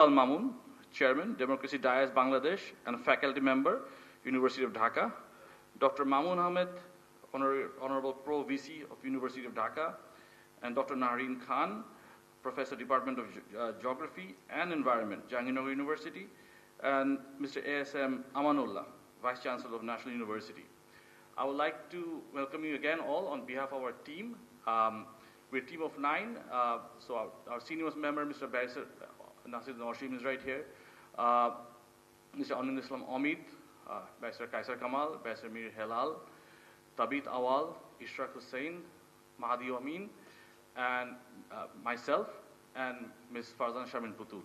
Al Mamun, Chairman, Democracy Dias Bangladesh, and faculty member, University of Dhaka. Dr. Mamun Ahmed, Honorable Pro VC of University of Dhaka, and Dr. Nahreen Khan, Professor, Department of Geography and Environment, Jahangirnagar University, and Mr. ASM Amanullah, Vice Chancellor of National University. I would like to welcome you again all on behalf of our team. We're a team of 9, so our senior member, Mr. Barrister Naseeruddin Noshim is right here. Mr. Anil Islam Omid, Barrister Kaisar Kamal, Barrister Mir Helal, Tabit Awal, Ishraq Hussain, Mahdi Amin, and myself, and Ms. Farzan Shamin Putul.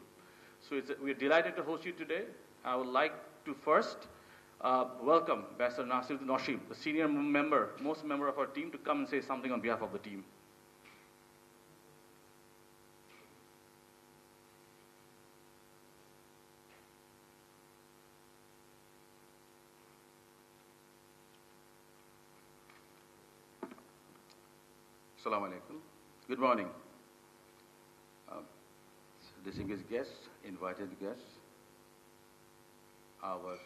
So we're delighted to host you today. I would like to first welcome Barrister Naseeruddin Noshim, the senior member, most member of our team, to come and say something on behalf of the team. Assalamu alaikum. Good morning. Distinguished guests, invited guests, our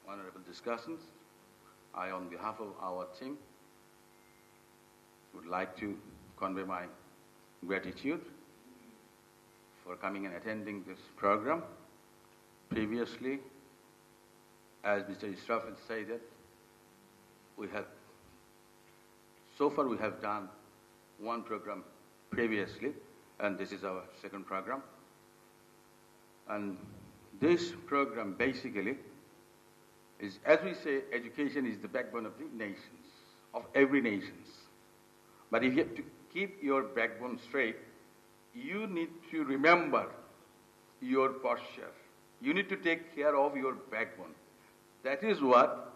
honorable discussants, I, on behalf of our team, would like to convey my gratitude for coming and attending this program. Previously, as Mr. Ishraf had said, that so far we have done one program previously, and this is our second program. And this program basically is, as we say, education is the backbone of the nations, of every nation. But if you have to keep your backbone straight, you need to remember your posture. You need to take care of your backbone. That is what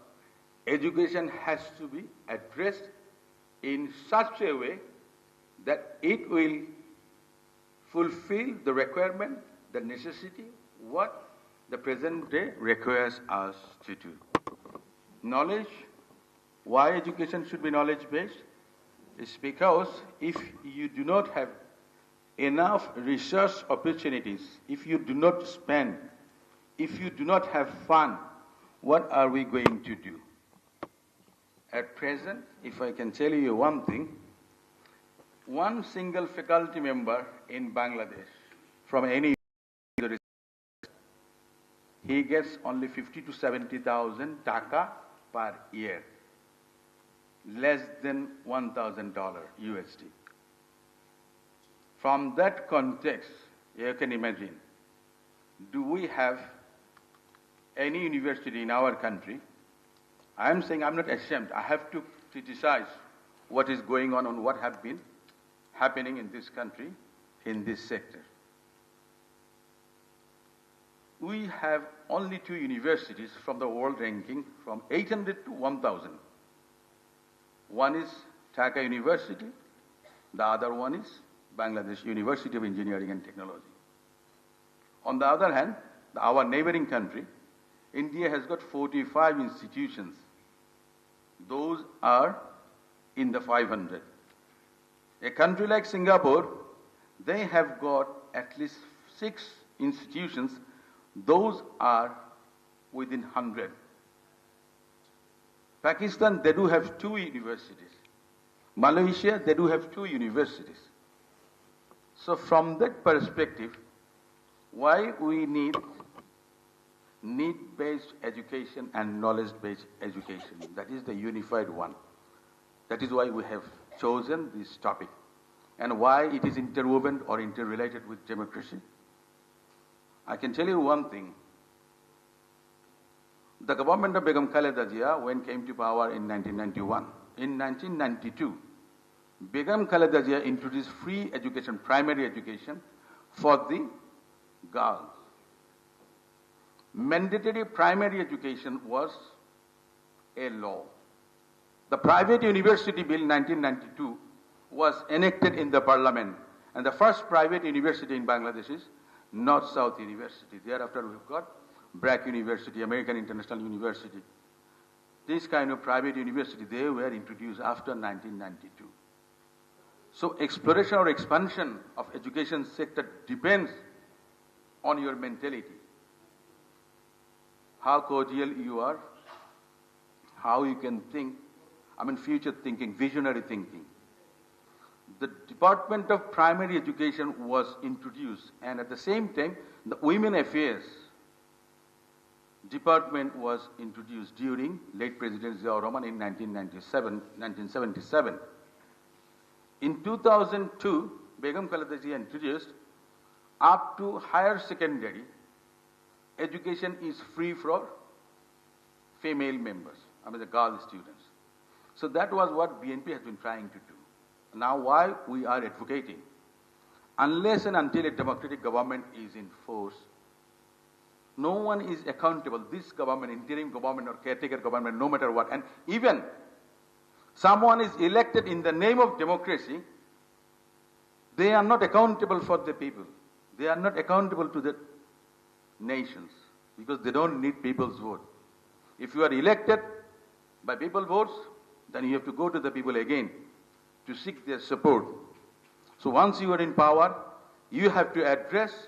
education has to be addressed in such a way that it will fulfill the requirement, the necessity, what the present day requires us to do. Knowledge, why education should be knowledge-based? Is because if you do not have enough research opportunities, if you do not spend, if you do not have fun, what are we going to do? At present, if I can tell you one thing, one single faculty member in Bangladesh from any university, he gets only 50 to 70,000 Dhaka per year, less than $1,000 USD. From that context, you can imagine, do we have any university in our country? I'm saying I'm not ashamed. I have to criticize what is going on what have been happening in this country, in this sector. We have only 2 universities from the world ranking from 800 to 1,000. One is Dhaka University, the other one is Bangladesh University of Engineering and Technology. On the other hand, our neighboring country, India, has got 45 institutions. Those are in the 500. A country like Singapore, they have got at least 6 institutions. Those are within 100. Pakistan, they do have 2 universities. Malaysia, they do have 2 universities. So from that perspective, why we need need-based education and knowledge-based education? That is the unified one. That is why we have chosen this topic, and why it is interwoven or interrelated with democracy. I can tell you one thing. The government of Begum Khaleda Zia, when came to power in 1991, in 1992, Begum Khaleda Zia introduced free education, primary education, for the girls. Mandatory primary education was a law. The Private University Bill 1992 was enacted in the parliament, and the first private university in Bangladesh is North-South University. Thereafter we've got BRAC University, American International University. This kind of private university, they were introduced after 1992. So exploration or expansion of education sector depends on your mentality, how cordial you are, how you can think, future thinking, visionary thinking. The Department of Primary Education was introduced, and at the same time, the Women Affairs Department was introduced during late President Ziaur Rahman in 1977. In 2002, Begum Khaleda Ji introduced up to higher secondary, education is free for female members, the girl students. So that was what BNP has been trying to do. Now why we are advocating? Unless and until a democratic government is in force, no one is accountable. This government, interim government or caretaker government, no matter what, and even someone is elected in the name of democracy, they are not accountable for the people. They are not accountable to the nations because they don't need people's vote. If you are elected by people's votes, then you have to go to the people again to seek their support. So once you are in power, you have to address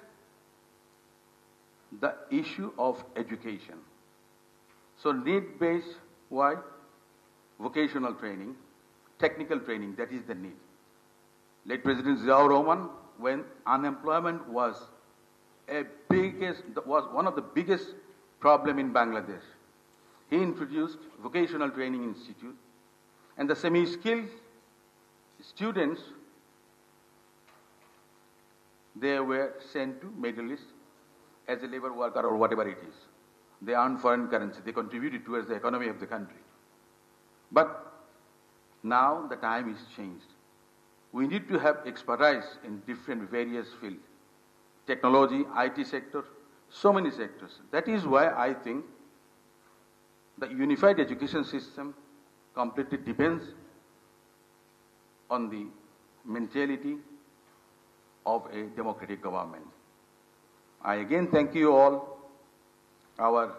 the issue of education. So need-based, why? Vocational training, technical training, that is the need. Late President Ziaur Rahman, when unemployment was one of the biggest problem in Bangladesh, he introduced Vocational Training Institute, and the semi-skilled students, they were sent to Middle East as a labor worker or whatever it is. They earned foreign currency. They contributed towards the economy of the country. But now the time is changed. We need to have expertise in different various fields. Technology, IT sector, so many sectors. That is why I think the unified education system completely depends on the mentality of a democratic government. I again thank you all, our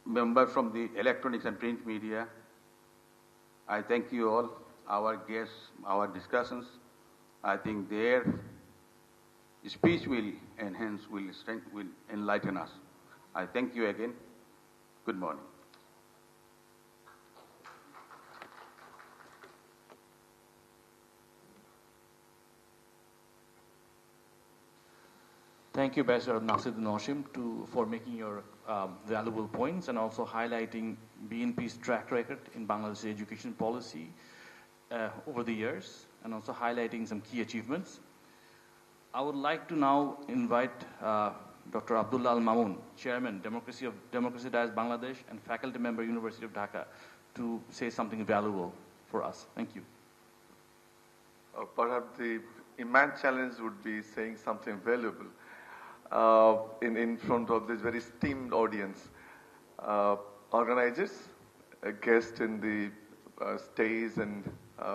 members from the electronics and print media. I thank you all, our guests, our discussions. I think their speech will enhance, will enlighten us. I thank you again. Good morning. Thank you, Ambassador Nasiruddin Hashim, for making your valuable points and also highlighting BNP's track record in Bangladesh education policy over the years and also highlighting some key achievements. I would like to now invite Dr. Abdullah Al Mamun, Chairman, Democracy Dias Bangladesh and faculty member, University of Dhaka, to say something valuable for us. Thank you. Perhaps the immense challenge would be saying something valuable in front of this very esteemed audience. Organizers, guests in the stage and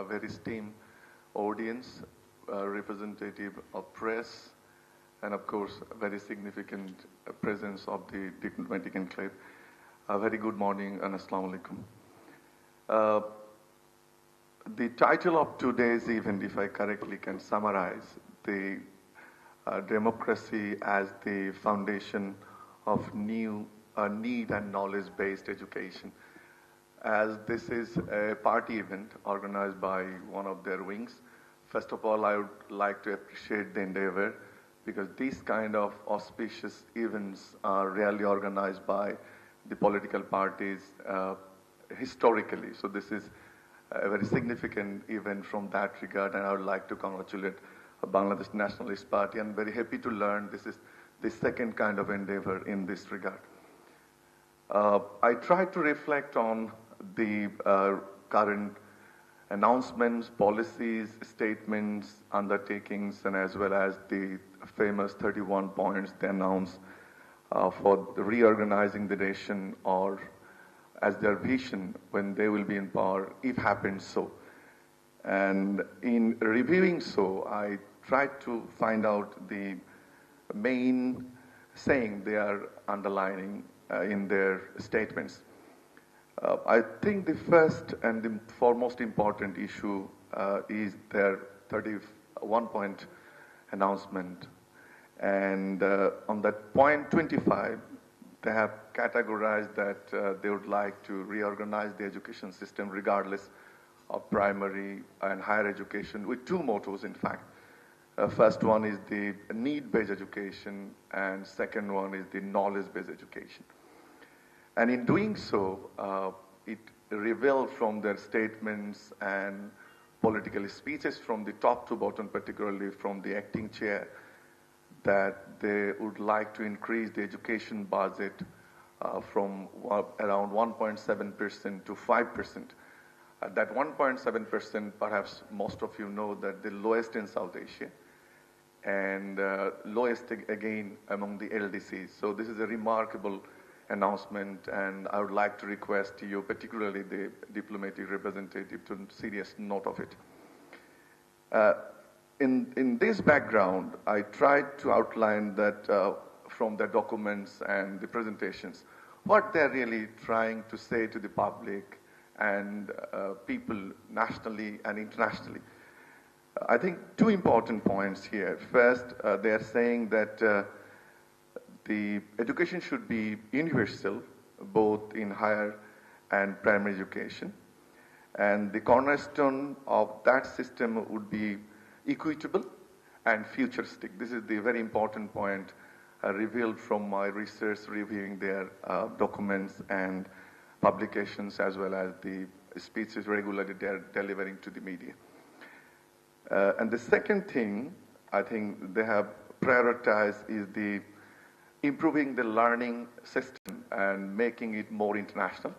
very esteemed audience, representative of press, and of course, a very significant presence of the diplomatic enclave. A very good morning and Assalamu alaikum. The title of today's event, if I correctly can summarize, the democracy as the foundation of new need and knowledge-based education. As this is a party event organized by one of their wings, first of all, I would like to appreciate the endeavor because these kind of auspicious events are rarely organized by the political parties historically. So this is a very significant event from that regard, and I would like to congratulate Bangladesh Nationalist Party. I'm very happy to learn this is the second kind of endeavor in this regard. I try to reflect on the current announcements, policies, statements, undertakings, and as well as the famous 31 points they announced for reorganizing the nation or as their vision when they will be in power, if happens so. And in reviewing so, I tried to find out the main saying they are underlining in their statements. I think the first and the foremost important issue is their 31-point announcement, And on that point 25, they have categorized that they would like to reorganize the education system regardless of primary and higher education with two mottos, in fact. First one is the need-based education, and second one is the knowledge-based education. And in doing so, it revealed from their statements and political speeches from the top to bottom, particularly from the acting chair, that they would like to increase the education budget from around 1.7% to 5%. That 1.7%, perhaps most of you know that the lowest in South Asia and lowest again among the LDCs. So this is a remarkable announcement, and I would like to request you, particularly the diplomatic representative, to serious note of it. In this background, I tried to outline that from the documents and the presentations, what they're really trying to say to the public and people nationally and internationally. I think two important points here. First, they're saying that the education should be universal, both in higher and primary education. And the cornerstone of that system would be equitable and futuristic. This is the very important point revealed from my research reviewing their documents and publications, as well as the speeches regularly they're delivering to the media. And the second thing I think they have prioritized is the improving the learning system and making it more international,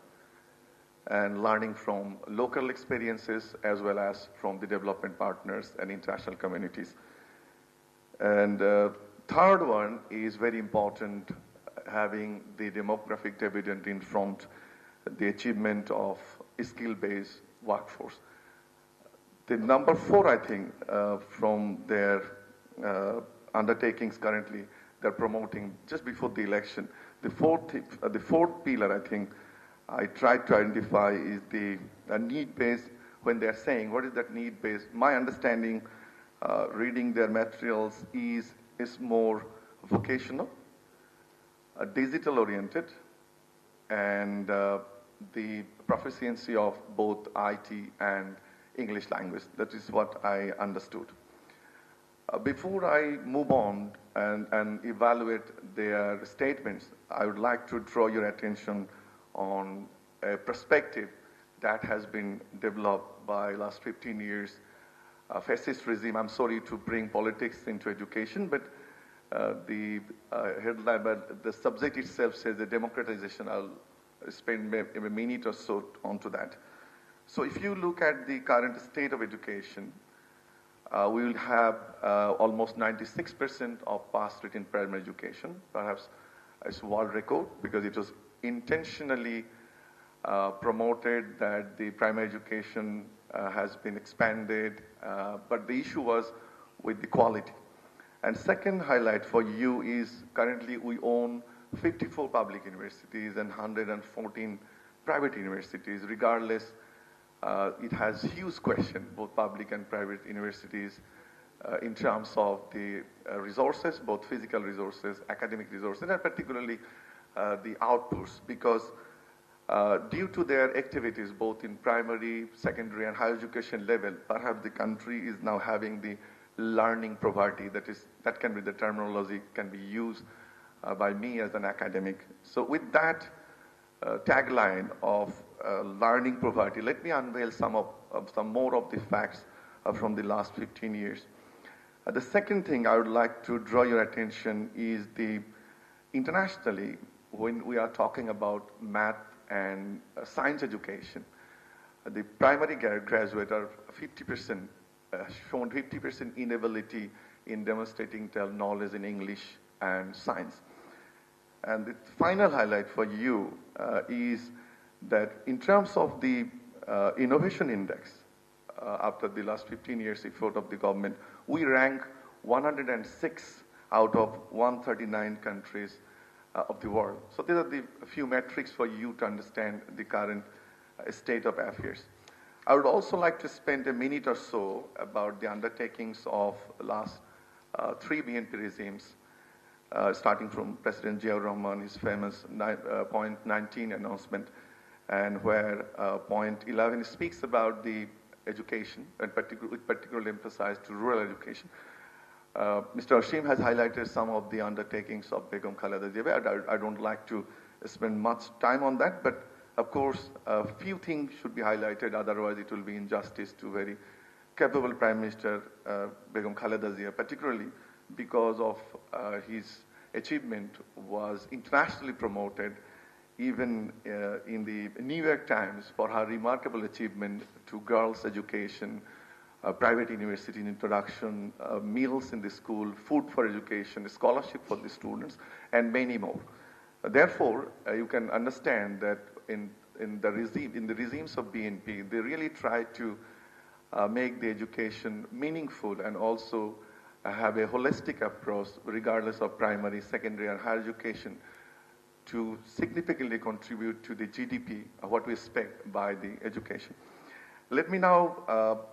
and learning from local experiences as well as from the development partners and international communities. And third one is very important, having the demographic dividend in front, the achievement of skill-based workforce. The number 4, I think, from their undertakings currently, they're promoting just before the election. The fourth pillar, I think, I tried to identify is the need-based. When they're saying, what is that need-based? My understanding, reading their materials, is more vocational, digital-oriented, and the proficiency of both IT and English language. That is what I understood. Before I move on and evaluate their statements, I would like to draw your attention on a perspective that has been developed by last 15 years. Fascist regime, I'm sorry to bring politics into education, but the headline, but the subject itself says the democratization. I'll spend a minute or so onto that. So if you look at the current state of education, we will have almost 96% of pass rate in primary education. Perhaps it's a world record because it was intentionally promoted that the primary education has been expanded, but the issue was with the quality. And second highlight for you is currently we own 54 public universities and 114 private universities. Regardless, it has huge question, both public and private universities, in terms of the resources, both physical resources, academic resources, and particularly the outputs, because due to their activities, both in primary, secondary, and higher education level, perhaps the country is now having the learning poverty. That can be the terminology can be used by me as an academic. So with that tagline of learning poverty, let me unveil some more of the facts from the last 15 years. The second thing I would like to draw your attention is the internationally, when we are talking about math and science education, the primary graduate are 50%, shown 50% inability in demonstrating knowledge in English and science. And the final highlight for you is that in terms of the innovation index, after the last 15 years effort of the government, we rank 106 out of 139 countries of the world. So these are the few metrics for you to understand the current state of affairs. I would also like to spend a minute or so about the undertakings of last 3 BNP regimes starting from President Ziaur Rahman, his famous point 19 announcement, and where point 11 speaks about the education, and with particular emphasis to rural education. Mr. Hashim has highlighted some of the undertakings of Begum Khaleda Zia. I don't like to spend much time on that, but of course, a few things should be highlighted, otherwise it will be injustice to very capable Prime Minister Begum Khaleda Zia, particularly because of his achievement was internationally promoted, even in the New York Times, for her remarkable achievement to girls' education, private university introduction, meals in the school, food for education, scholarship for the students, and many more. Therefore, you can understand that in the regimes of BNP, they really try to make the education meaningful and also have a holistic approach, regardless of primary, secondary, and higher education, to significantly contribute to the GDP, what we expect by the education. Let me now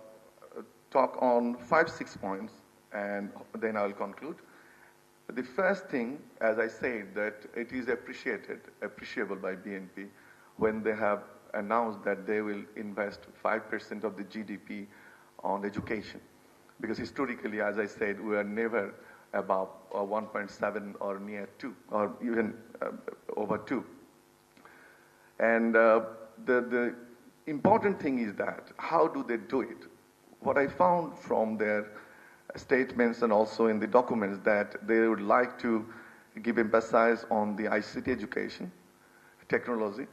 talk on 5-6 points, and then I'll conclude. The first thing, as I said, that it is appreciable by BNP when they have announced that they will invest 5% of the GDP on education. Because historically, as I said, we are never above 1.7 or near 2, or even over 2. And the important thing is that, how do they do it? What I found from their statements and also in the documents, that they would like to give emphasis on the ICT education, technology,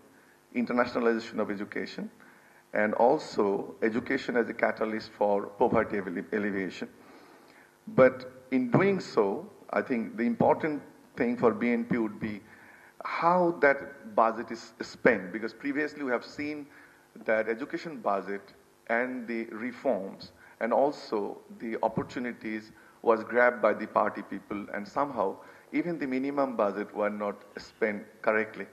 internationalization of education, and also education as a catalyst for poverty alleviation. But in doing so, I think the important thing for BNP would be how that budget is spent, because previously we have seen that education budget and the reforms and also the opportunities was grabbed by the party people, and somehow even the minimum budget were not spent correctly.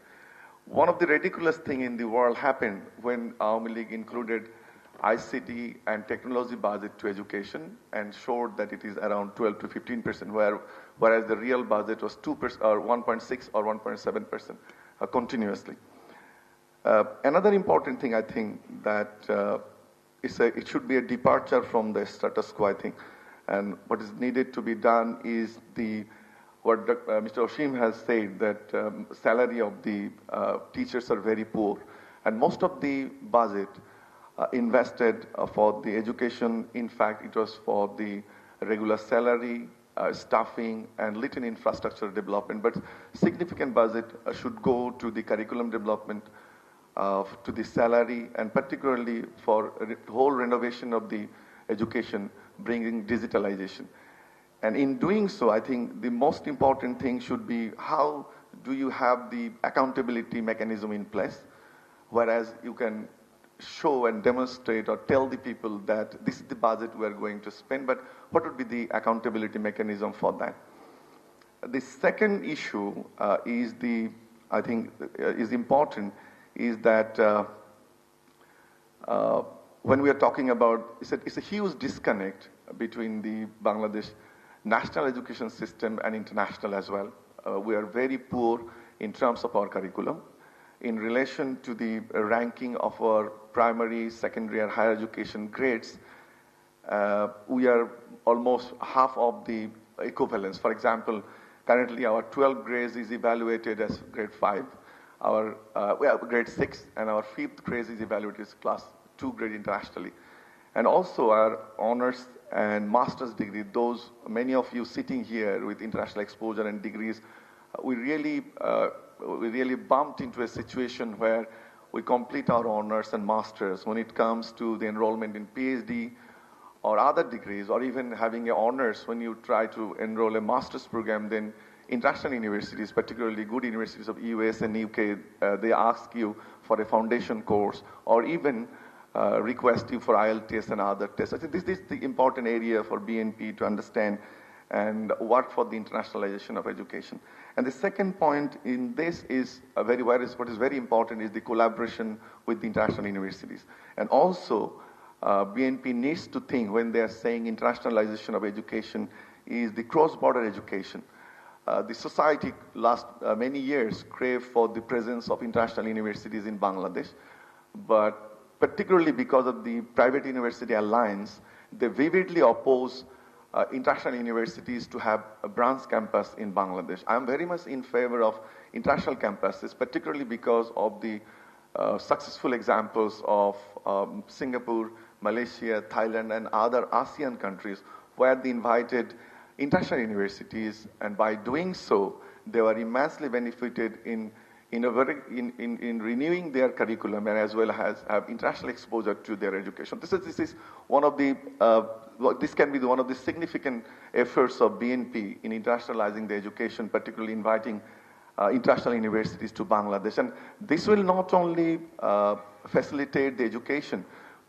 One of the ridiculous things in the world happened when Awami League included ICT and technology budget to education and showed that it is around 12 to 15%, whereas the real budget was 2% or 1.6 or 1.7% continuously. Another important thing, I think, that it should be a departure from the status quo, I think. And what is needed to be done is what Mr. Hashim has said, that salary of the teachers are very poor. And most of the budget invested for the education, in fact, it was for the regular salary, staffing, and little infrastructure development. But significant budget should go to the curriculum development, to the salary, and particularly for the whole renovation of the education, bringing digitalization. And in doing so, I think the most important thing should be, how do you have the accountability mechanism in place, whereas you can show and demonstrate or tell the people that this is the budget we are going to spend, but what would be the accountability mechanism for that? The second issue is I think is important, is that when we are talking about, it's a huge disconnect between the Bangladesh national education system and international as well. We are very poor in terms of our curriculum. In relation to the ranking of our primary, secondary, and higher education grades, we are almost half of the equivalence. For example, currently our 12th grade is evaluated as grade 5, grade 6, and our 5th grade is evaluated as class 2 grade internationally. And also our honors and master's degree, many of you sitting here with international exposure and degrees, we really bumped into a situation where we complete our honors and masters. When it comes to the enrollment in PhD or other degrees, or even having a honors, when you try to enroll a master's program, then international universities, particularly good universities of US and UK, they ask you for a foundation course, or even request you for IELTS and other tests. I think this is the important area for BNP to understand and work for the internationalization of education. And the second point in this is what is very important is the collaboration with the international universities. And also, BNP needs to think, when they are saying internationalization of education, is the cross-border education. the society last many years craved for the presence of international universities in Bangladesh, but particularly because of the private university alliance, they vividly oppose international universities to have a branch campus in Bangladesh. I am very much in favor of international campuses, particularly because of the successful examples of Singapore, Malaysia, Thailand, and other ASEAN countries where they invited international universities, and by doing so, they were immensely benefited in renewing their curriculum and as well as have international exposure to their education. This is one of the this can be one of the significant efforts of BNP in internationalizing the education, particularly inviting international universities to Bangladesh. And this will not only facilitate the education,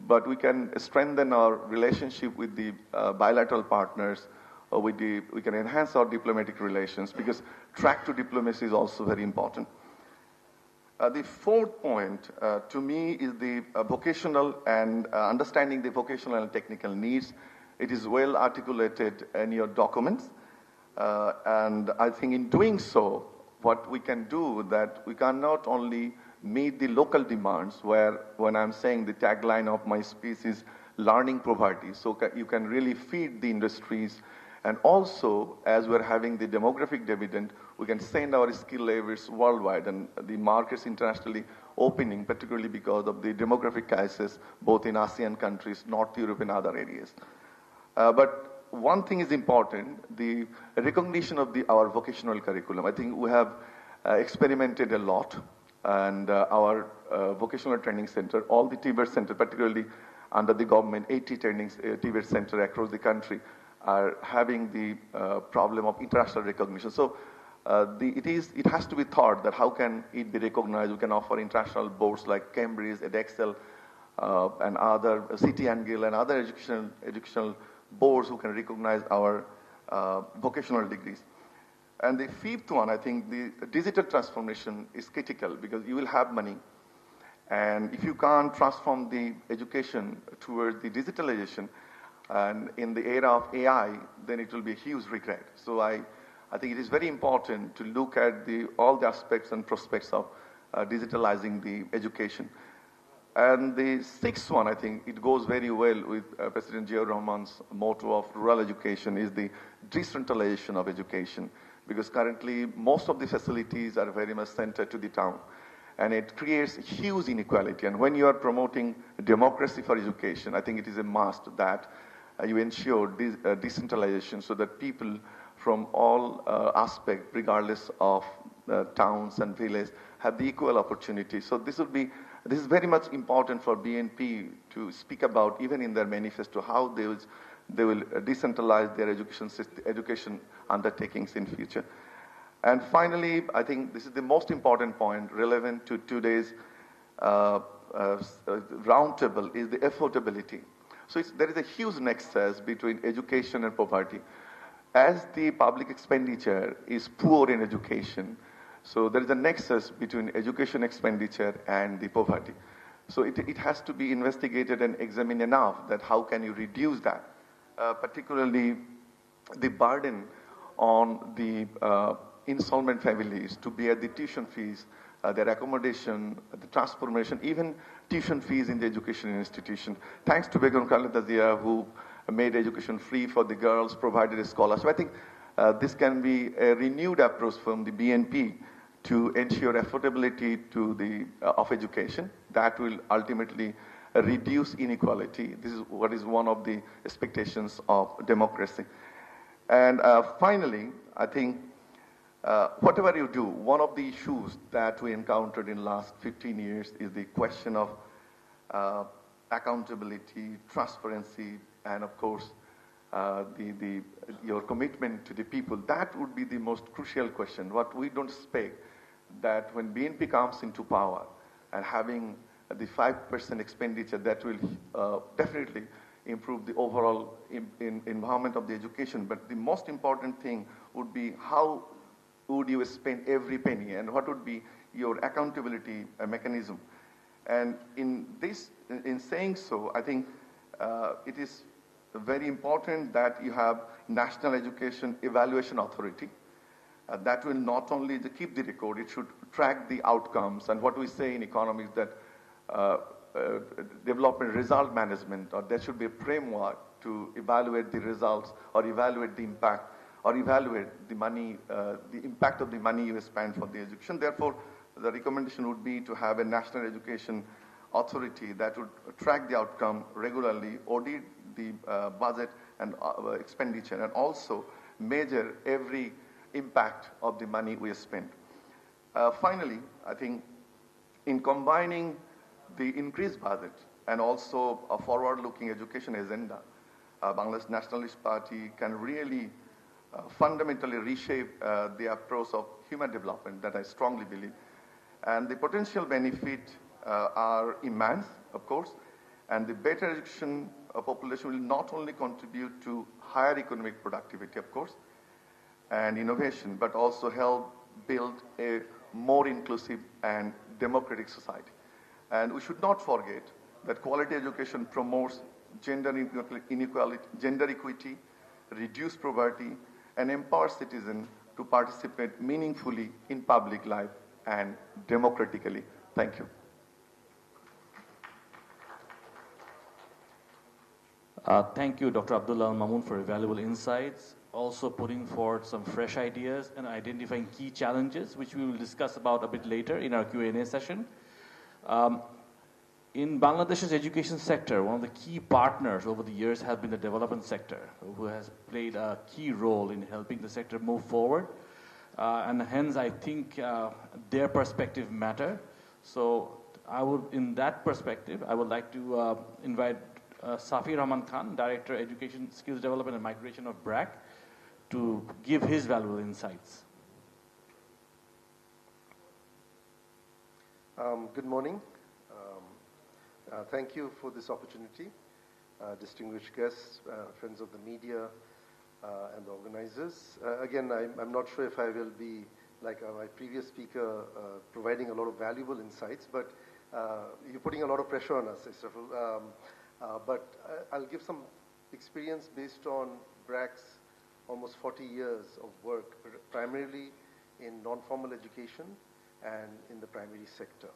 but we can strengthen our relationship with the bilateral partners. We can enhance our diplomatic relations, because track to diplomacy is also very important. The fourth point to me is the vocational and understanding the vocational and technical needs. It is well articulated in your documents, and I think in doing so, what we can do that we can not only meet the local demands, where when I'm saying the tagline of my speech is learning poverty, so you can really feed the industries. And also, as we're having the demographic dividend, we can send our skill labors worldwide, and the markets internationally opening, particularly because of the demographic crisis, both in ASEAN countries, North Europe, and other areas. But one thing is important, the recognition of our vocational curriculum. I think we have experimented a lot, and our vocational training center, all the TVET center, particularly under the government, 80 TVET center across the country, are having the problem of international recognition. So it has to be thought that how can it be recognized? We can offer international boards like Cambridge, Edexcel, and other City and Guild and other educational boards who can recognize our vocational degrees. And the fifth one, I think the digital transformation is critical, because you will have money, and if you can't transform the education towards the digitalization, and in the era of AI, then it will be a huge regret. So I think it is very important to look at all the aspects and prospects of digitalizing the education. And the sixth one, I think it goes very well with President Ziaur Rahman's motto of rural education, is the decentralization of education. Because currently, most of the facilities are very much centered to the town. And it creates huge inequality. And when you are promoting democracy for education, I think it is a must that you ensure decentralization, so that people from all aspects, regardless of towns and villages, have the equal opportunity. So this is very much important for BNP to speak about, even in their manifesto, how they will decentralize their education undertakings in future. And finally, I think this is the most important point relevant to today's roundtable, is the affordability. So there is a huge nexus between education and poverty. As the public expenditure is poor in education, so there is a nexus between education expenditure and the poverty. So it has to be investigated and examined enough that how can you reduce that, particularly the burden on the insolvent families to bear the tuition fees, their accommodation, the transformation, even tuition fees in the education institution. Thanks to Begum Khaleda Zia, who made education free for the girls, provided a scholarship. I think this can be a renewed approach from the BNP to ensure affordability of education. That will ultimately reduce inequality. This is what is one of the expectations of democracy. And finally, I think whatever you do, one of the issues that we encountered in the last 15 years is the question of accountability, transparency, and of course, your commitment to the people. That would be the most crucial question. What we don't expect, that when BNP comes into power and having the 5% expenditure, that will definitely improve the overall environment of the education. But the most important thing would be how would you spend every penny, and what would be your accountability mechanism. And in saying so, I think it is very important that you have National Education Evaluation Authority. that will not only keep the record, it should track the outcomes. And what we say in economics that development result management, or there should be a framework to evaluate the results or evaluate the impact or evaluate the money, the impact of the money you spend for the education. Therefore, the recommendation would be to have a national education authority that would track the outcome regularly, audit the budget and expenditure, and also measure every impact of the money we spend. Finally, I think in combining the increased budget and also a forward-looking education agenda, Bangladesh Nationalist Party can really fundamentally reshape the approach of human development that I strongly believe. And the potential benefit are immense, of course, and the better education population will not only contribute to higher economic productivity, of course, and innovation, but also help build a more inclusive and democratic society. And we should not forget that quality education promotes gender inequality, gender equity, reduce poverty, and empowers citizens to participate meaningfully in public life and democratically. Thank you. Thank you, Dr. Abdullah Al-Mamun, for your valuable insights, also putting forward some fresh ideas and identifying key challenges, which we will discuss about a bit later in our Q&A session. In Bangladesh's education sector, one of the key partners over the years has been the development sector, who has played a key role in helping the sector move forward. And hence, I think their perspective matter. So in that perspective, I would like to invite Safi Rahman Khan, Director, Education, Skills Development and Migration of BRAC, to give his valuable insights. Good morning. Thank you for this opportunity. Distinguished guests, friends of the media, and the organizers. Again, I'm not sure if I will be, like my previous speaker, providing a lot of valuable insights, but you're putting a lot of pressure on us, Israfil. But I'll give some experience based on BRAC's almost 40 years of work, primarily in non-formal education and in the primary sector.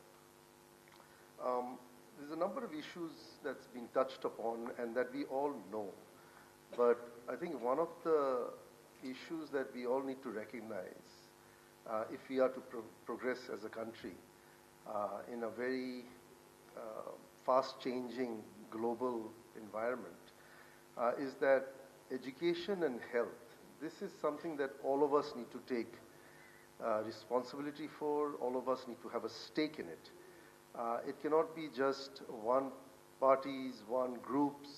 There's a number of issues that's been touched upon and that we all know. But I think one of the issues that we all need to recognize, if we are to progress as a country in a very fast-changing global environment, is that education and health, this is something that all of us need to take responsibility for, all of us need to have a stake in it. It cannot be just one parties, one groups,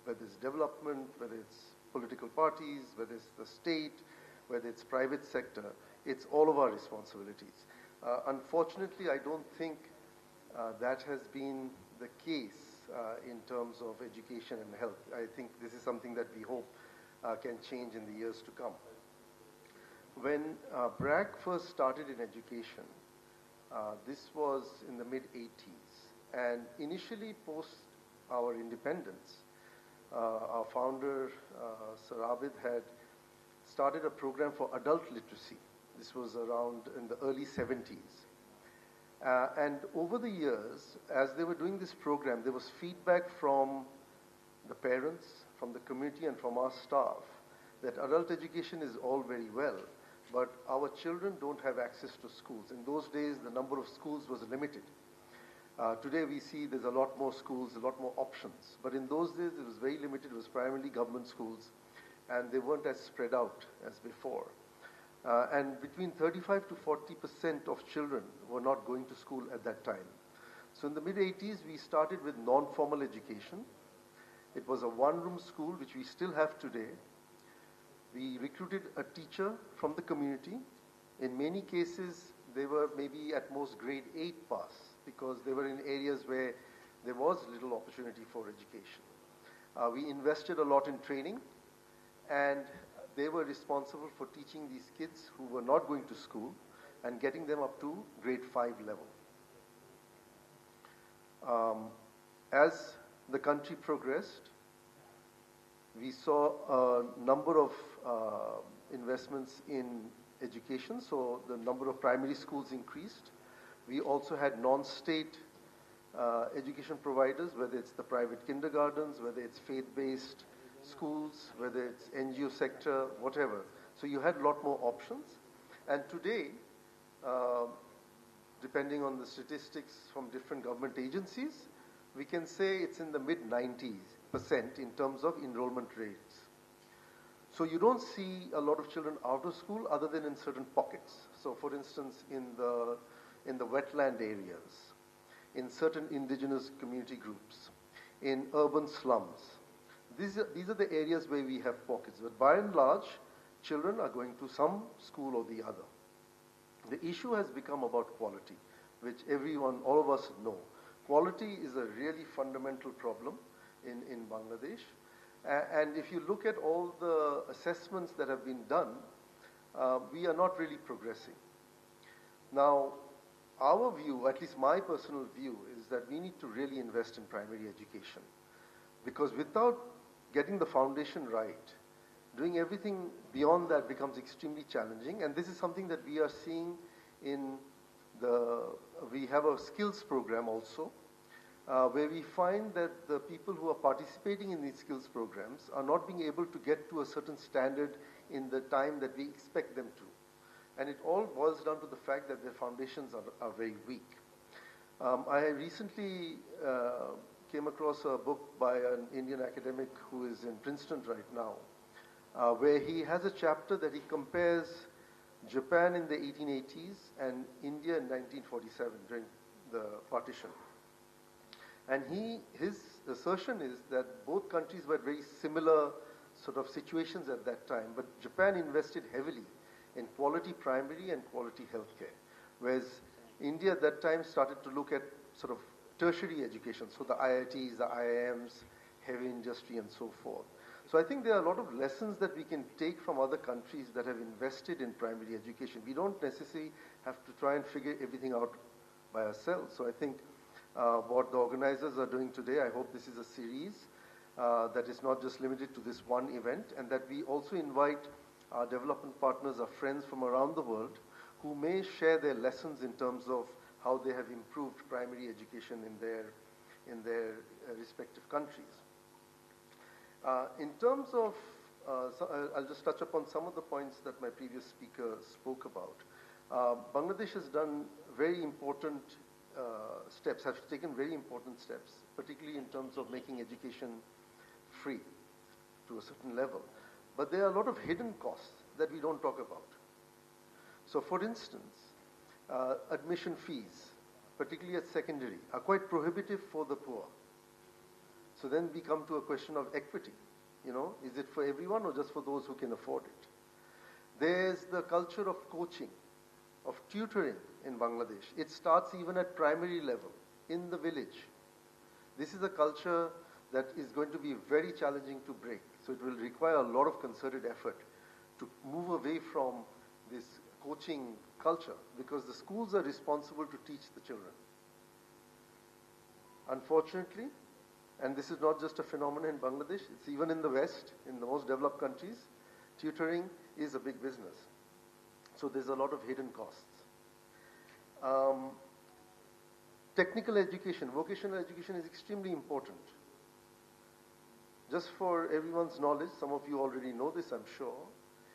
whether it's development, whether it's political parties, whether it's the state, whether it's private sector. It's all of our responsibilities. Unfortunately, I don't think that has been the case in terms of education and health. I think this is something that we hope can change in the years to come. When BRAC first started in education, this was in the mid-80s, and initially post our independence, our founder, Sir Abid, had started a program for adult literacy. This was around in the early 70s. And over the years, as they were doing this program, there was feedback from the parents, from the community, and from our staff that adult education is all very well, but our children don't have access to schools. In those days, the number of schools was limited. Today we see there's a lot more schools, a lot more options. But in those days, it was very limited. It was primarily government schools, and they weren't as spread out as before. And between 35 to 40% of children were not going to school at that time. So in the mid-80s, we started with non-formal education. It was a one-room school, which we still have today. We recruited a teacher from the community. In many cases, they were maybe at most grade 8 pass, because they were in areas where there was little opportunity for education. We invested a lot in training, and they were responsible for teaching these kids who were not going to school and getting them up to grade 5 level. As the country progressed, we saw a number of investments in education, so the number of primary schools increased. We also had non-state education providers, whether it's the private kindergartens, whether it's faith-based schools, whether it's NGO sector, whatever. So you had a lot more options. And today, depending on the statistics from different government agencies, we can say it's in the mid-90% in terms of enrollment rates. So you don't see a lot of children out of school other than in certain pockets. So for instance, in the wetland areas, in certain indigenous community groups, in urban slums. These are the areas where we have pockets. But by and large, children are going to some school or the other. The issue has become about quality, which all of us know. Quality is a really fundamental problem in Bangladesh. And if you look at all the assessments that have been done, we are not really progressing. Now, our view, at least my personal view, is that we need to really invest in primary education. Because without getting the foundation right, doing everything beyond that becomes extremely challenging. And this is something that we are seeing we have a skills program also, where we find that the people who are participating in these skills programs are not being able to get to a certain standard in the time that we expect them to. And it all boils down to the fact that their foundations are very weak. I recently came across a book by an Indian academic who is in Princeton right now, where he has a chapter that he compares Japan in the 1880s and India in 1947 during the partition. And his assertion is that both countries were very similar sort of situations at that time, but Japan invested heavily in quality primary and quality healthcare, whereas India at that time started to look at sort of tertiary education, so the IITs, the IIMs, heavy industry and so forth. So I think there are a lot of lessons that we can take from other countries that have invested in primary education. We don't necessarily have to try and figure everything out by ourselves. So I think what the organizers are doing today, I hope this is a series that is not just limited to this one event, and that we also invite our development partners, our friends from around the world, who may share their lessons in terms of how they have improved primary education in their respective countries. In terms of, I'll just touch upon some of the points that my previous speaker spoke about. Bangladesh has done very important steps, have taken very important steps, particularly in terms of making education free to a certain level. But there are a lot of hidden costs that we don't talk about. So for instance, admission fees, particularly at secondary, are quite prohibitive for the poor. So then we come to a question of equity. You know, is it for everyone or just for those who can afford it? There's the culture of coaching, of tutoring in Bangladesh. It starts even at primary level, in the village. This is a culture that is going to be very challenging to break. So it will require a lot of concerted effort to move away from this coaching culture, because the schools are responsible to teach the children. Unfortunately, and this is not just a phenomenon in Bangladesh, it's even in the West, in the most developed countries, tutoring is a big business. So there's a lot of hidden costs. Technical education, vocational education is extremely important. Just for everyone's knowledge, some of you already know this, I'm sure.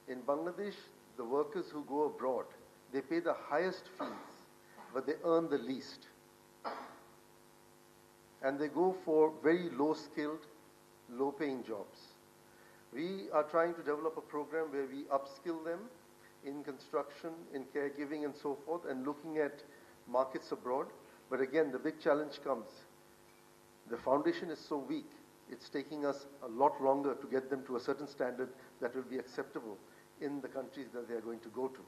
In Bangladesh, the workers who go abroad, they pay the highest fees, but they earn the least. And they go for very low-skilled, low-paying jobs. We are trying to develop a program where we upskill them in construction, in caregiving and so forth, and looking at markets abroad. But again, the big challenge comes. The foundation is so weak, it's taking us a lot longer to get them to a certain standard that will be acceptable in the countries that they are going to go to.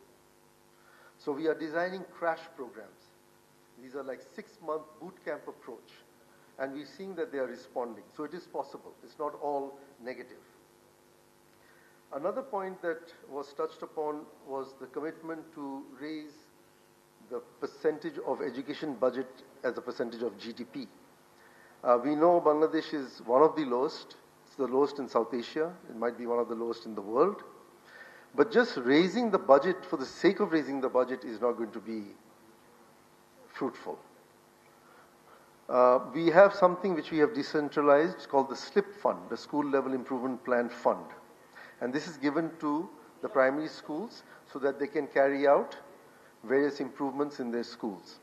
So we are designing crash programs. These are like 6-month boot camp approach. And we're seeing that they are responding. So it is possible. It's not all negative. Another point that was touched upon was the commitment to raise the percentage of education budget as a percentage of GDP. We know Bangladesh is one of the lowest. It's the lowest in South Asia. It might be one of the lowest in the world. But just raising the budget for the sake of raising the budget is not going to be fruitful. We have something which we have decentralized called the SLIP Fund, the School Level Improvement Plan Fund. And this is given to the primary schools so that they can carry out various improvements in their schools.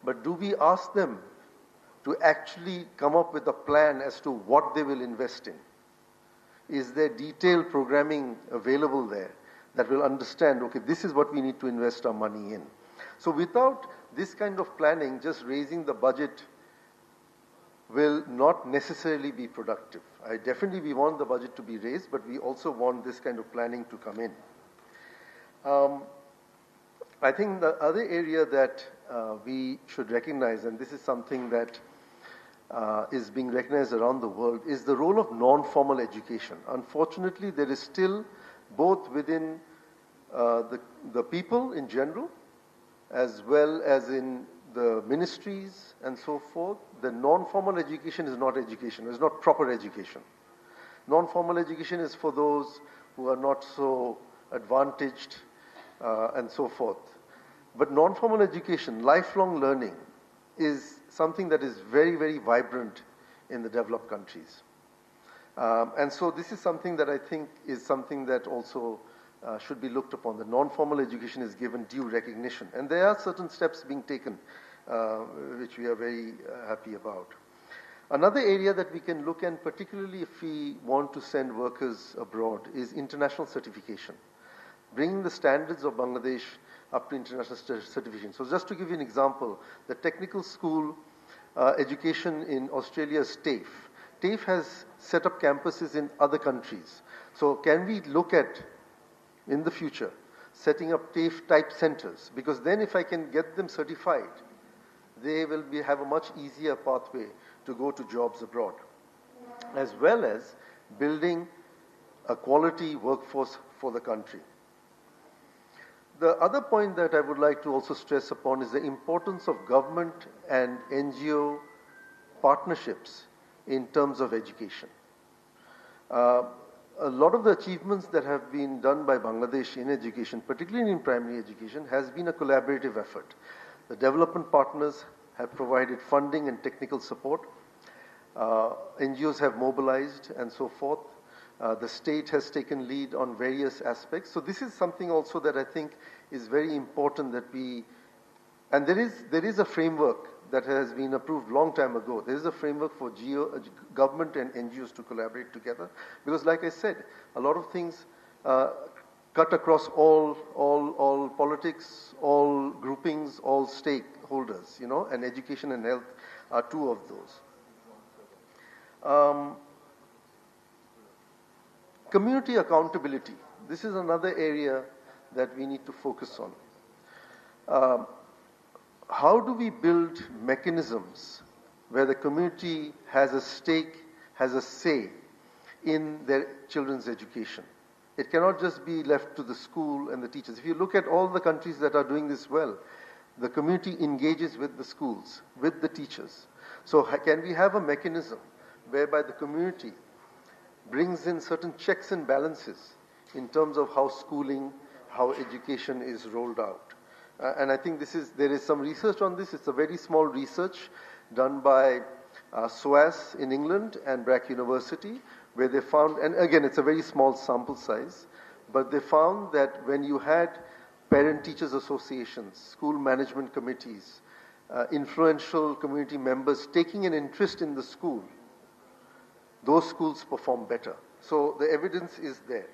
But do we ask them to actually come up with a plan as to what they will invest in? Is there detailed programming available there that will understand, okay, this is what we need to invest our money in? So without this kind of planning, just raising the budget will not necessarily be productive. Definitely we want the budget to be raised, but we also want this kind of planning to come in. I think the other area that we should recognize, and this is something that is being recognized around the world, is the role of non-formal education. Unfortunately, there is still, both within the people in general, as well as in the ministries and so forth, the non-formal education is not education, it's not proper education. Non-formal education is for those who are not so advantaged and so forth. But non-formal education, lifelong learning, is something that is very, very vibrant in the developed countries. And so this is something that I think is something that also should be looked upon. The non-formal education is given due recognition. And there are certain steps being taken, which we are very happy about. Another area that we can look at, particularly if we want to send workers abroad, is international certification. Bringing the standards of Bangladesh up to international certification. So just to give you an example, the technical school education in Australia is TAFE. TAFE has set up campuses in other countries. So can we look at, in the future, setting up TAFE type centers? Because then if I can get them certified, they will have a much easier pathway to go to jobs abroad, as well as building a quality workforce for the country. The other point that I would like to also stress upon is the importance of government and NGO partnerships in terms of education. A lot of the achievements that have been done by Bangladesh in education, particularly in primary education, has been a collaborative effort. The development partners have provided funding and technical support. NGOs have mobilized and so forth. The state has taken lead on various aspects. So this is something also that I think is very important that we, and there is a framework that has been approved long time ago. There is a framework for government and NGOs to collaborate together, because like I said, a lot of things cut across all politics, all groupings, all stakeholders, and education and health are two of those. Community accountability. This is another area that we need to focus on. How do we build mechanisms where the community has a stake, has a say in their children's education? It cannot just be left to the school and the teachers. If you look at all the countries that are doing this well, the community engages with the schools, with the teachers. So can we have a mechanism whereby the community brings in certain checks and balances in terms of how schooling, how education is rolled out? And I think there is some research on this. It's a very small research done by SOAS in England and Brack University, where they found, and again, it's a very small sample size, but they found that when you had parent-teachers associations, school management committees, influential community members taking an interest in the school, those schools perform better. So the evidence is there.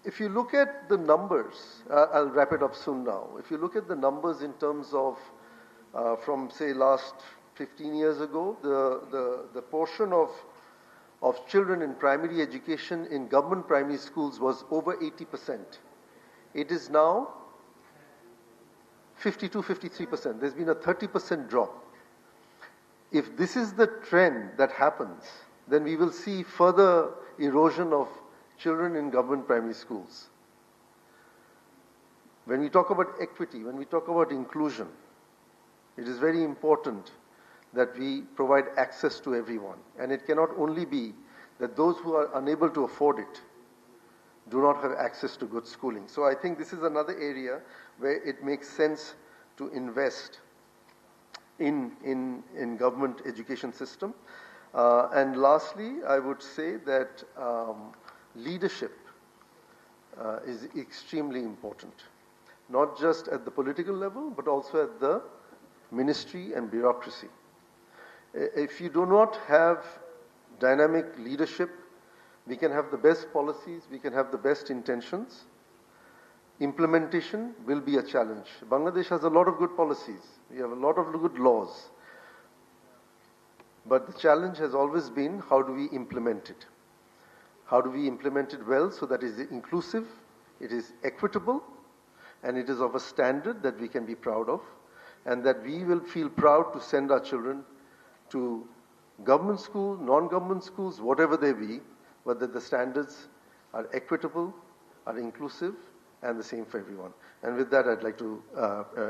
If you look at the numbers, I'll wrap it up soon now. If you look at the numbers in terms of, from say last 15 years ago, the portion of children in primary education in government primary schools was over 80%. It is now 52, 53%. There's been a 30% drop. If this is the trend that happens, then we will see further erosion of children in government primary schools. When we talk about equity, when we talk about inclusion, it is very important that we provide access to everyone. And it cannot only be that those who are unable to afford it do not have access to good schooling. So I think this is another area where it makes sense to invest in government education system. And lastly, I would say that leadership is extremely important, not just at the political level, but also at the ministry and bureaucracy. If you do not have dynamic leadership, we can have the best policies, we can have the best intentions. Implementation will be a challenge. Bangladesh has a lot of good policies. We have a lot of good laws. But the challenge has always been, how do we implement it? How do we implement it well so that it is inclusive, it is equitable, and it is of a standard that we can be proud of, and that we will feel proud to send our children to government school, non-government schools, whatever they be, but that the standards are equitable, are inclusive, and the same for everyone. And with that, I'd like to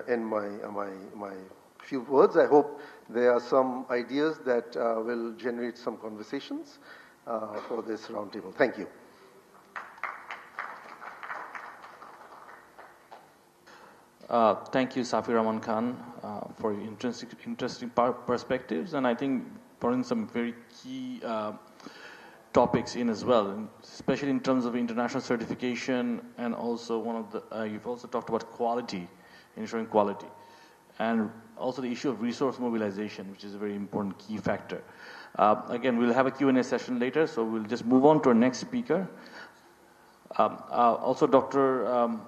end my few words. I hope there are some ideas that will generate some conversations for this roundtable. Thank you. Thank you, Safi Rahman Khan, for your interesting perspectives, and I think bringing some very key topics in as well, and especially in terms of international certification, and also one of the you've also talked about quality, ensuring quality, and also the issue of resource mobilization, which is a very important key factor. Again, we'll have a Q&A session later, so we'll just move on to our next speaker. Also, Dr.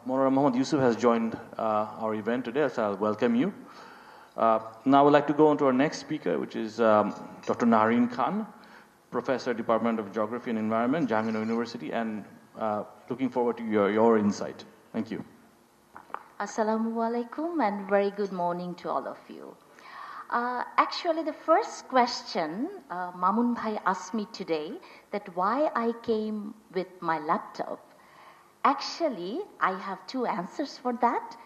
Monora Mohammad Yusuf has joined our event today, so I'll welcome you. Now I'd like to go on to our next speaker, which is Dr. Nahareen Khan, Professor, Department of Geography and Environment, Jamina University, and looking forward to your insight. Thank you. Assalamu alaikum and very good morning to all of you. Actually, the first question Mamun Bhai asked me today, that why I came with my laptop. Actually, I have two answers for that.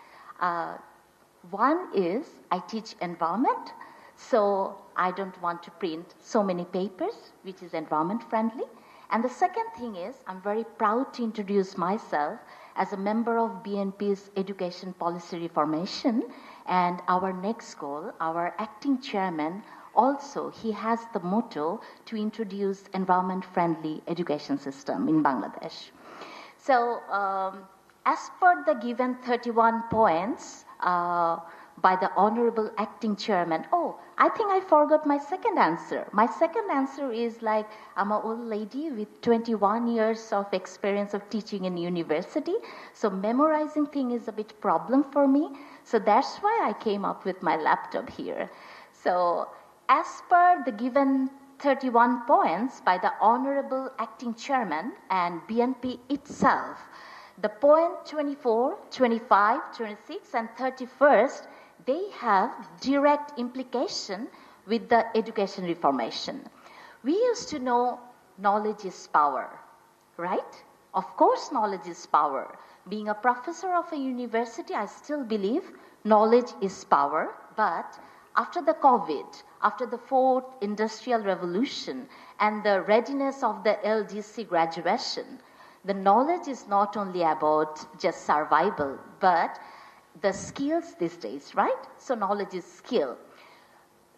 One is I teach environment, so I don't want to print so many papers, which is environment friendly. And the second thing is, I'm very proud to introduce myself as a member of BNP's Education Policy Reformation, and our next goal, our acting chairman, also he has the motto to introduce environment-friendly education system in Bangladesh. So as per the given 31 points by the Honorable Acting Chairman, I think I forgot my second answer. My second answer is like, I'm an old lady with 21 years of experience of teaching in university, so memorizing thing is a bit problem for me. So that's why I came up with my laptop here. So as per the given 31 points by the Honorable Acting Chairman and BNP itself, the point 24, 25, 26 and 31st, they have direct implication with the education reformation. We used to know knowledge is power, right? Of course, knowledge is power. Being a professor of a university, I still believe knowledge is power. But after the COVID, after the fourth industrial revolution and the readiness of the LDC graduation, the knowledge is not only about just survival, but the skills these days, right? So knowledge is skill.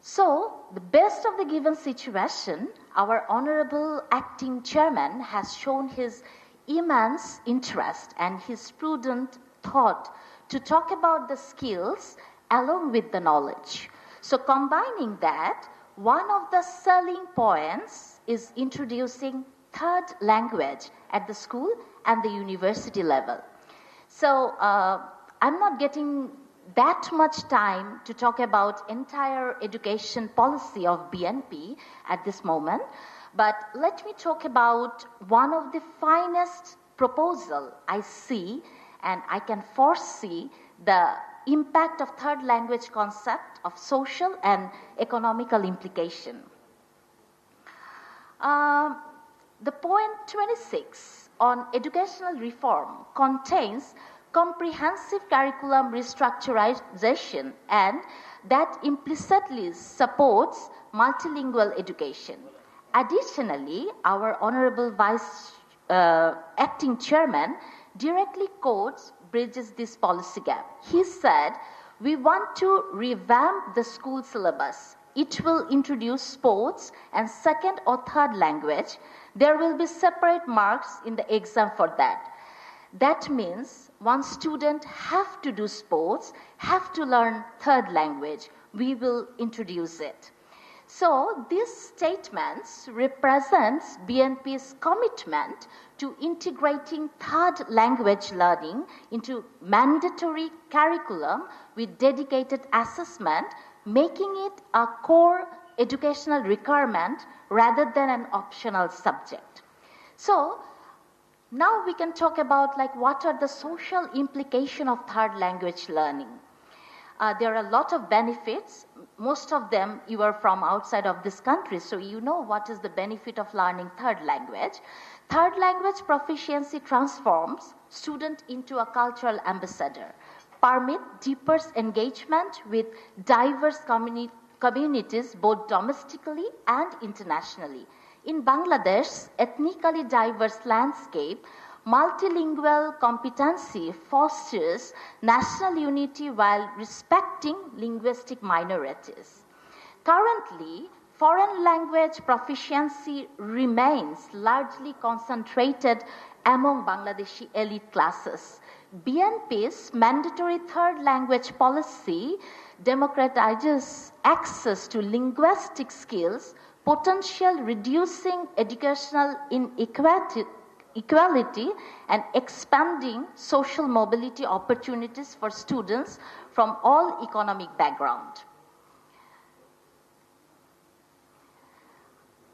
So the best of the given situation, our Honorable Acting Chairman has shown his immense interest and his prudent thought to talk about the skills along with the knowledge. So combining that, one of the selling points is introducing third language at the school and the university level. So I'm not getting that much time to talk about entire education policy of BNP at this moment, but let me talk about one of the finest proposal I see, and I can foresee the impact of third language concept of social and economical implication. The point 26 on educational reform contains comprehensive curriculum restructurization, and that implicitly supports multilingual education. Additionally, our Honorable Vice Acting Chairman directly quotes bridges this policy gap. He said, "We want to revamp the school syllabus. It will introduce sports and second or third language. There will be separate marks in the exam for that. That means one student have to do sports, have to learn third language. We will introduce it." So these statements represents BNP's commitment to integrating third language learning into mandatory curriculum with dedicated assessment, making it a core educational requirement rather than an optional subject. So now we can talk about like what are the social implications of third language learning. There are a lot of benefits. Most of them you are from outside of this country, so you know what is the benefit of learning third language. Third language proficiency transforms student into a cultural ambassador, permit deeper engagement with diverse communities both domestically and internationally. In Bangladesh's ethnically diverse landscape, multilingual competency fosters national unity while respecting linguistic minorities. Currently, foreign language proficiency remains largely concentrated among Bangladeshi elite classes. BNP's mandatory third language policy democratizes access to linguistic skills, potential reducing educational inequality and expanding social mobility opportunities for students from all economic backgrounds.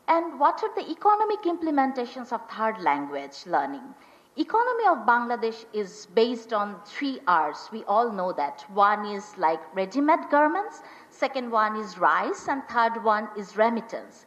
And what are the economic implementations of third language learning? Economy of Bangladesh is based on 3 R's. We all know that. One is like ready-made garments, second one is rice, and third one is remittance.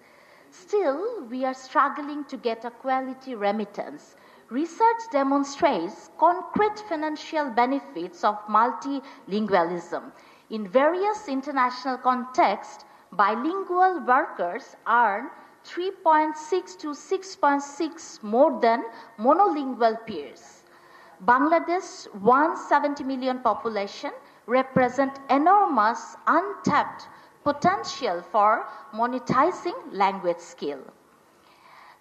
Still, we are struggling to get a quality remittance. Research demonstrates concrete financial benefits of multilingualism. In various international contexts, bilingual workers earn 3.6 to 6.6 more than monolingual peers. Bangladesh's 170 million population represent enormous untapped potential for monetizing language skill.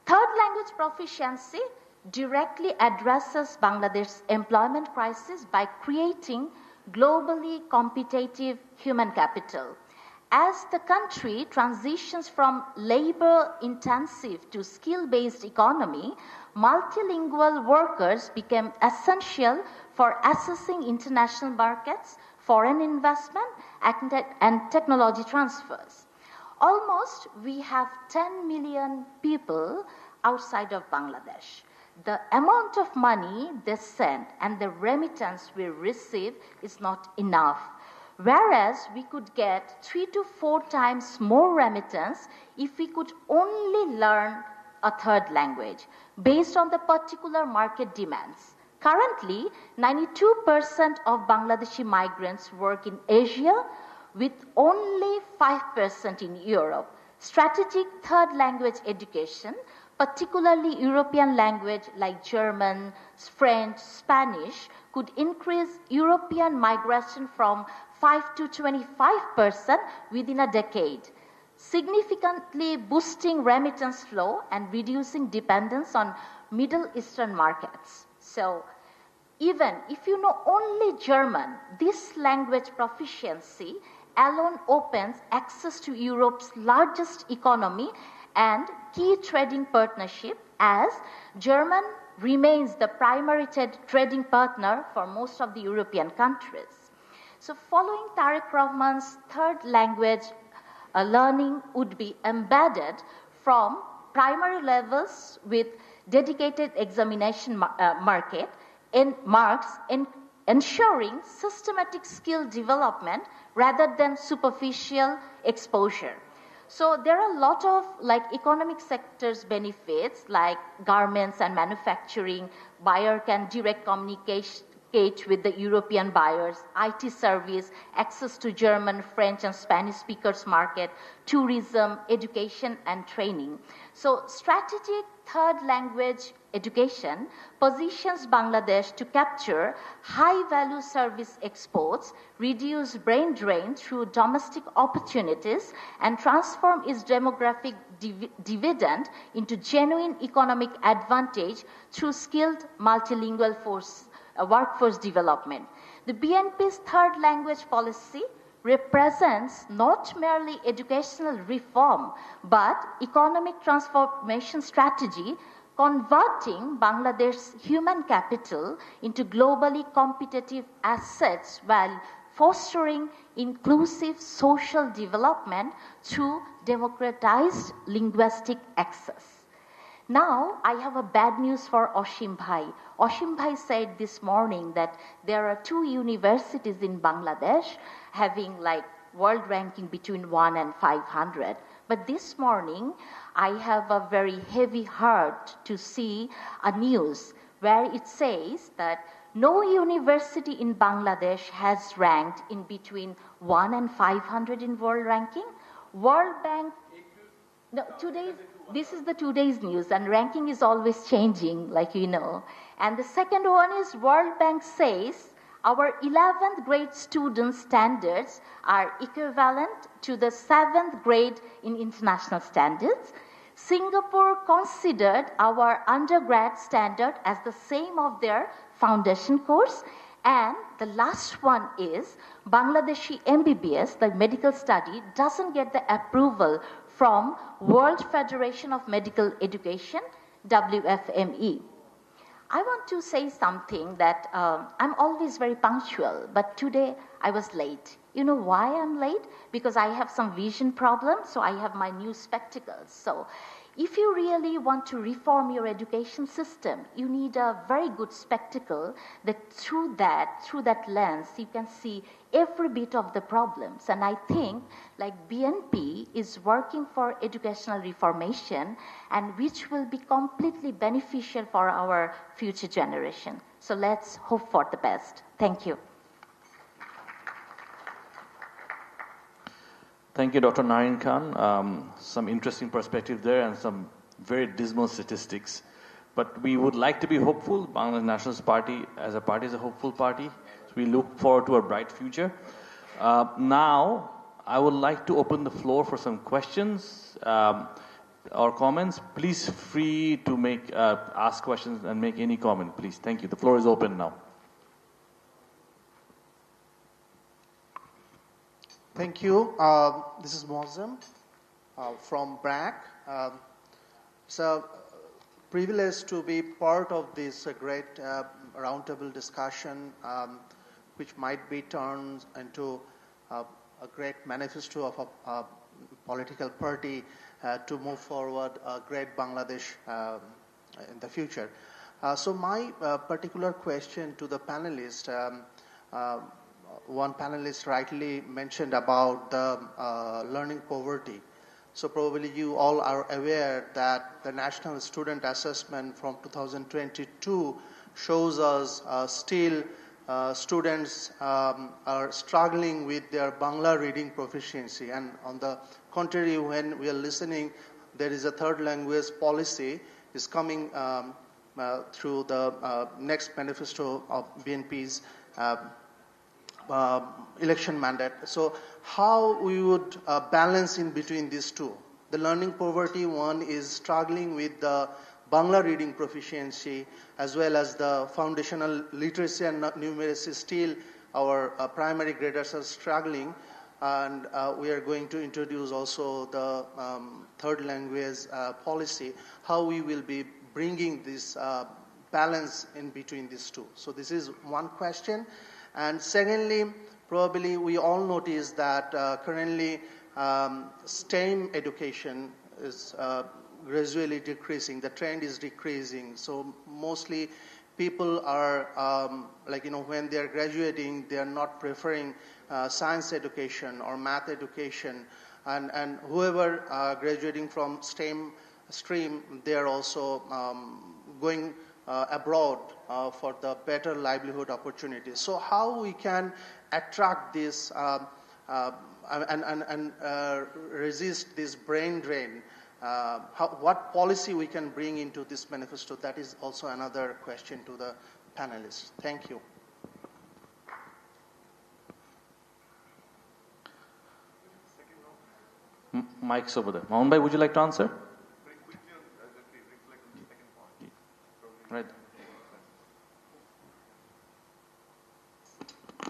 Third language proficiency directly addresses Bangladesh's employment crisis by creating globally competitive human capital. As the country transitions from labor-intensive to skill-based economy, multilingual workers became essential for accessing international markets, foreign investment, and technology transfers. Almost we have 10 million people outside of Bangladesh. The amount of money they send and the remittance we receive is not enough. Whereas we could get 3 to 4 times more remittance if we could only learn a third language based on the particular market demands. Currently, 92% of Bangladeshi migrants work in Asia with only 5% in Europe. Strategic third language education, particularly European language like German, French, Spanish, could increase European migration from 5 to 25% within a decade, significantly boosting remittance flow and reducing dependence on Middle Eastern markets. So, even if you know only German, this language proficiency alone opens access to Europe's largest economy and key trading partnership, as German remains the primary trading partner for most of the European countries. So following Tariq Rahman's third language learning would be embedded from primary levels with dedicated examination marks, ensuring systematic skill development rather than superficial exposure. So there are a lot of like economic sectors benefits like garments and manufacturing. Buyer can direct with the European buyers, IT service, access to German, French, and Spanish speakers market, tourism, education, and training. So strategic third language education positions Bangladesh to capture high-value service exports, reduce brain drain through domestic opportunities, and transform its demographic dividend into genuine economic advantage through skilled multilingual workforce development. The BNP's third language policy represents not merely educational reform, but economic transformation strategy converting Bangladesh's human capital into globally competitive assets while fostering inclusive social development through democratized linguistic access. Now, I have a bad news for Oshim Bhai. Oshim Bhai said this morning that there are 2 universities in Bangladesh having like world ranking between 1 and 500. But this morning, I have a very heavy heart to see a news where it says that no university in Bangladesh has ranked in between 1 and 500 in world ranking. World Bank, no, this is the today's news, and ranking is always changing, like you know. And the second one is World Bank says our 11th grade student standards are equivalent to the 7th grade in international standards. Singapore considered our undergrad standard as the same of their foundation course. And the last one is Bangladeshi MBBS, the medical study, doesn't get the approval from World Federation of Medical Education, WFME. I want to say something that I'm always very punctual, but today I was late. You know why I'm late? Because I have some vision problems, so I have my new spectacles. So if you really want to reform your education system, you need a very good spectacle that through that lens, you can see every bit of the problems. And I think like BNP is working for educational reformation and which will be completely beneficial for our future generation. So let's hope for the best. Thank you. Thank you, Dr. Nareen Khan. Some interesting perspective there and some very dismal statistics. But we would like to be hopeful. Bangladesh Nationalist Party as a hopeful party. So we look forward to a bright future. Now, I would like to open the floor for some questions or comments. Please free to ask questions and make any comment, please. Thank you. The floor is open now. Thank you. This is Moazzam from BRAC. It's a privilege to be part of this great roundtable discussion, which might be turned into a great manifesto of a political party to move forward a great Bangladesh in the future. So my particular question to the panelists, one panelist rightly mentioned about the learning poverty. So probably you all are aware that the National Student Assessment from 2022 shows us still students are struggling with their Bangla reading proficiency. And on the contrary, when we are listening, there is a third language policy is coming through the next manifesto of BNP's election mandate. So how we would balance in between these two? The learning poverty one is struggling with the Bangla reading proficiency as well as the foundational literacy and numeracy. Still our primary graders are struggling, and we are going to introduce also the third language policy, how we will be bringing this balance in between these two. So this is one question. And secondly, probably we all notice that currently STEM education is gradually decreasing. The trend is decreasing. So mostly people are, when they are graduating, they are not preferring science education or math education. And whoever graduating from STEM stream, they are also going abroad for the better livelihood opportunities. So how we can attract this and resist this brain drain? What policy we can bring into this manifesto? That is also another question to the panelists. Thank you. Mike's over there. Mohan Bhai, would you like to answer? Very quickly, reflect on the second point.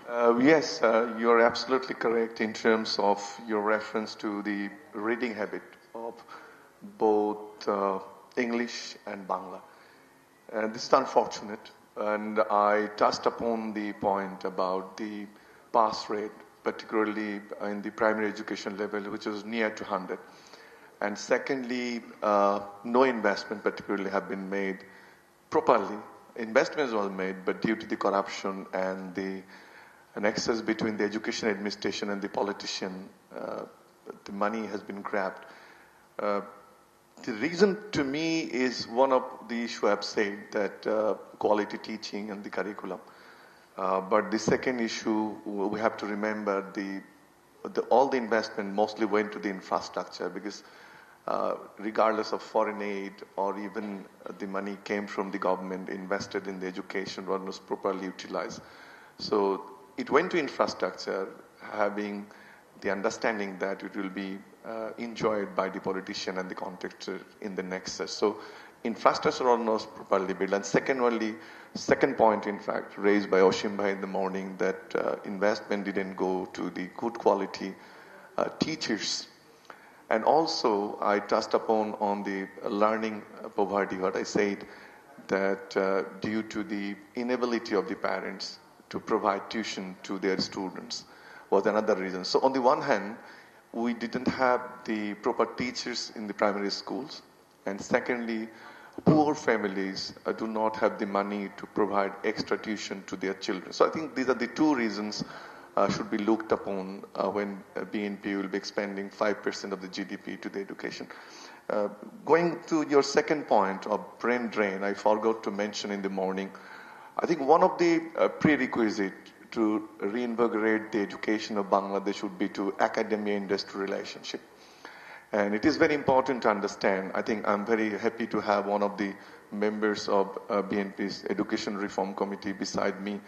Right. Yes, you're absolutely correct in terms of your reference to the reading habit of both English and Bangla. This is unfortunate, and I touched upon the point about the pass rate, particularly in the primary education level, which is near to 100. And secondly, no investment particularly have been made properly. Investments were made, but due to the corruption and the nexus between the education administration and the politician, the money has been grabbed. The reason to me is one of the issue I've said, that quality teaching and the curriculum. But the second issue, we have to remember all the investment mostly went to the infrastructure, because regardless of foreign aid or even the money came from the government invested in the education was properly utilized. So it went to infrastructure, having the understanding that it will be enjoyed by the politician and the contractor in the nexus. So infrastructure was not properly built. And second point, in fact, raised by Oshim Bhai in the morning, that investment didn't go to the good quality teachers. And also, I touched upon on the learning poverty, what I said, that due to the inability of the parents to provide tuition to their students was another reason. So on the one hand, we didn't have the proper teachers in the primary schools. And secondly, poor families do not have the money to provide extra tuition to their children. So I think these are the two reasons should be looked upon when BNP will be expending 5% of the GDP to the education. Going to your second point of brain drain, I forgot to mention in the morning, I think one of the prerequisites to reinvigorate the education of Bangladesh would be to academia-industry relationship. And it is very important to understand. I think I'm very happy to have one of the members of BNP's Education Reform Committee beside me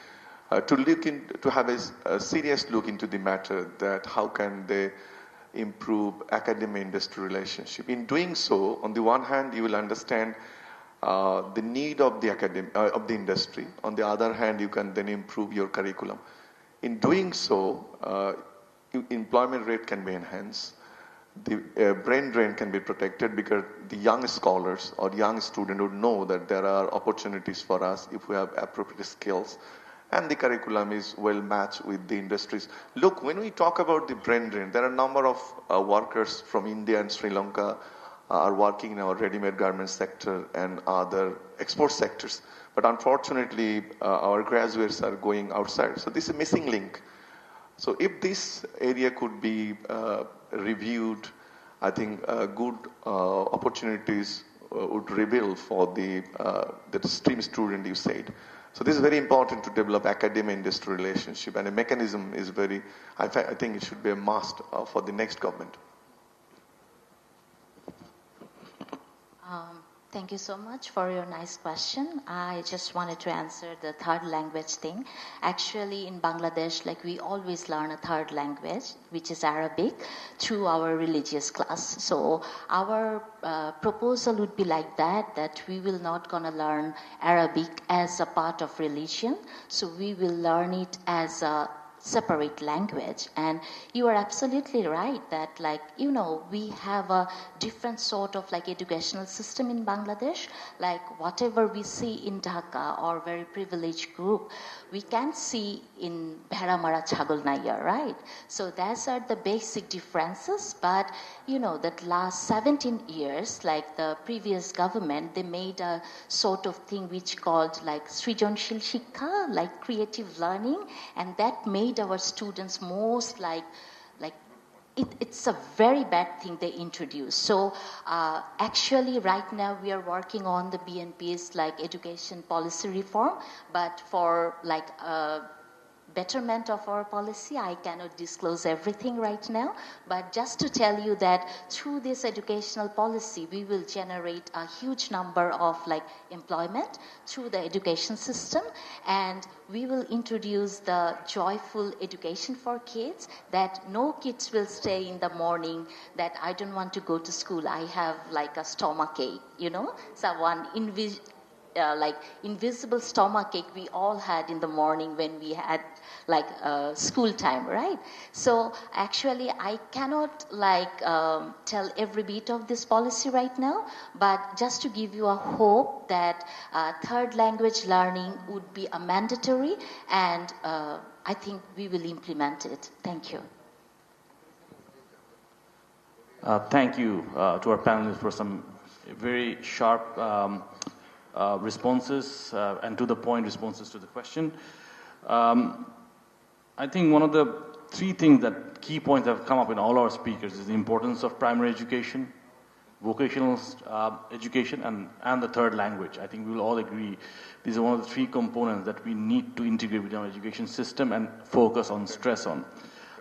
to have a serious look into the matter, that how can they improve academia-industry relationship. In doing so, on the one hand, you will understand the need of the industry. On the other hand, you can then improve your curriculum. In doing so, employment rate can be enhanced. The brain drain can be protected, because the young scholars or young students would know that there are opportunities for us if we have appropriate skills, and the curriculum is well matched with the industries. Look, when we talk about the brain drain, there are a number of workers from India and Sri Lanka are working in our ready-made garment sector and other export sectors. But unfortunately, our graduates are going outside. So this is a missing link. So if this area could be reviewed, I think good opportunities would reveal for the stream student you said. So this is very important to develop academia-industry relationship, and a mechanism is I think it should be a must for the next government. Thank you so much for your nice question. I just wanted to answer the third language thing. Actually, in Bangladesh, we always learn a third language, which is Arabic, through our religious class. So our proposal would be like that we will not gonna learn Arabic as a part of religion. So we will learn it as a separate language. And you are absolutely right that we have a different sort of educational system in Bangladesh. Whatever we see in Dhaka or very privileged group, we can see in Bheramara Chagolnaya, right? So those are the basic differences. But that last 17 years, the previous government, they made a sort of thing which called Srijanshil Shikha, creative learning, and that made our students most it's a very bad thing they introduced. So actually right now we are working on the BNP's like education policy reform, but for like betterment of our policy, I cannot disclose everything right now, but just to tell you that through this educational policy, we will generate a huge number of like employment through the education system, and we will introduce the joyful education for kids, that no kids will stay in the morning that I don't want to go to school, I have like a stomach ache, you know, someone like invisible stomach ache we all had in the morning when we had like school time, right? So actually I cannot like tell every bit of this policy right now, but just to give you a hope that third language learning would be a mandatory, and I think we will implement it. Thank you. Thank you to our panelists for some very sharp responses and to the point responses to the question. I think one of the three things that key points that have come up in all our speakers is the importance of primary education, vocational education, and the third language. I think we will all agree these are one of the three components that we need to integrate within our education system and focus on, stress on.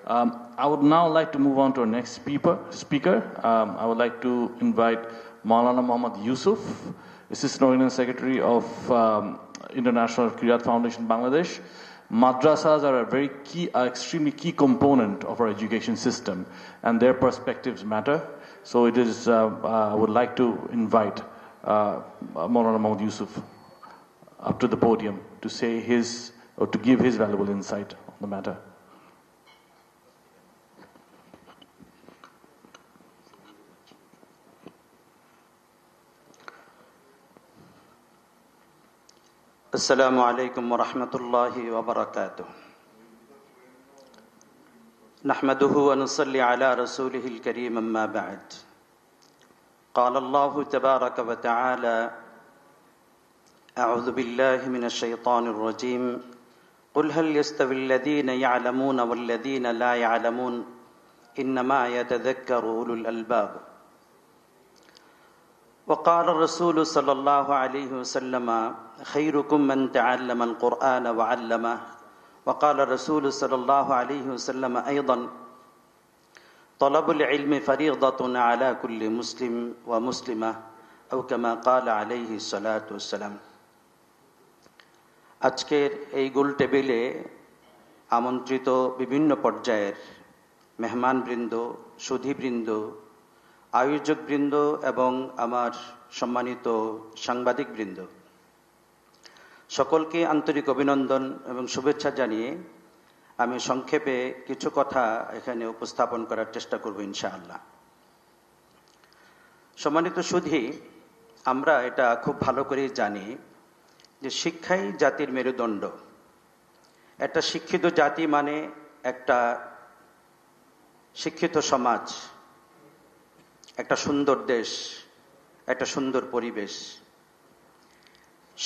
I would now like to move on to our next speaker. I would like to invite Maulana Muhammad Yusuf, Assistant Organizing Secretary of International Kirat Foundation, Bangladesh. Madrasas are a very key, extremely key component of our education system, and their perspectives matter. So it is, I would like to invite Maulana Muhammad Yusuf up to the podium to say his, or to give his valuable insight on the matter. السلام عليكم ورحمة الله وبركاته. نحمده ونصلي على رسوله الكريم أما بعد. قال الله تبارك وتعالى: أعوذ بالله من الشيطان الرجيم. قل هل يستوي الذين يعلمون والذين لا يعلمون إنما يتذكر أولو الألباب. وقال الرسول صلى الله عليه وسلم: خيركم من تعلم القرآن وعلمه. وقال الرسول صلى الله عليه وسلم أيضا: طلب العلم فريضة على كل مسلم ومسلمة أو كما قال عليه الصلاة والسلام. আজকের এই গোল টেবিলে আমন্ত্রিত বিভিন্ন পর্যায়ের মেহমানবৃন্দ, সুধীবৃন্দ, আয়োজকবৃন্দ এবং আমার সম্মানিত সাংবাদিকবৃন্দ, সকলকে আন্তরিক অভিনন্দন এবং শুভেচ্ছা জানিয়ে আমি সংক্ষেপে কিছু কথা এখানে উপস্থাপন করার চেষ্টা করব ইনশাআল্লাহ। সম্মানিত সুধী, আমরা এটা খুব ভালো করেই জানি যে শিক্ষাই জাতির মেরুদণ্ড। একটা শিক্ষিত জাতি মানে একটা শিক্ষিত সমাজ, একটা সুন্দর দেশ, একটা সুন্দর পরিবেশ।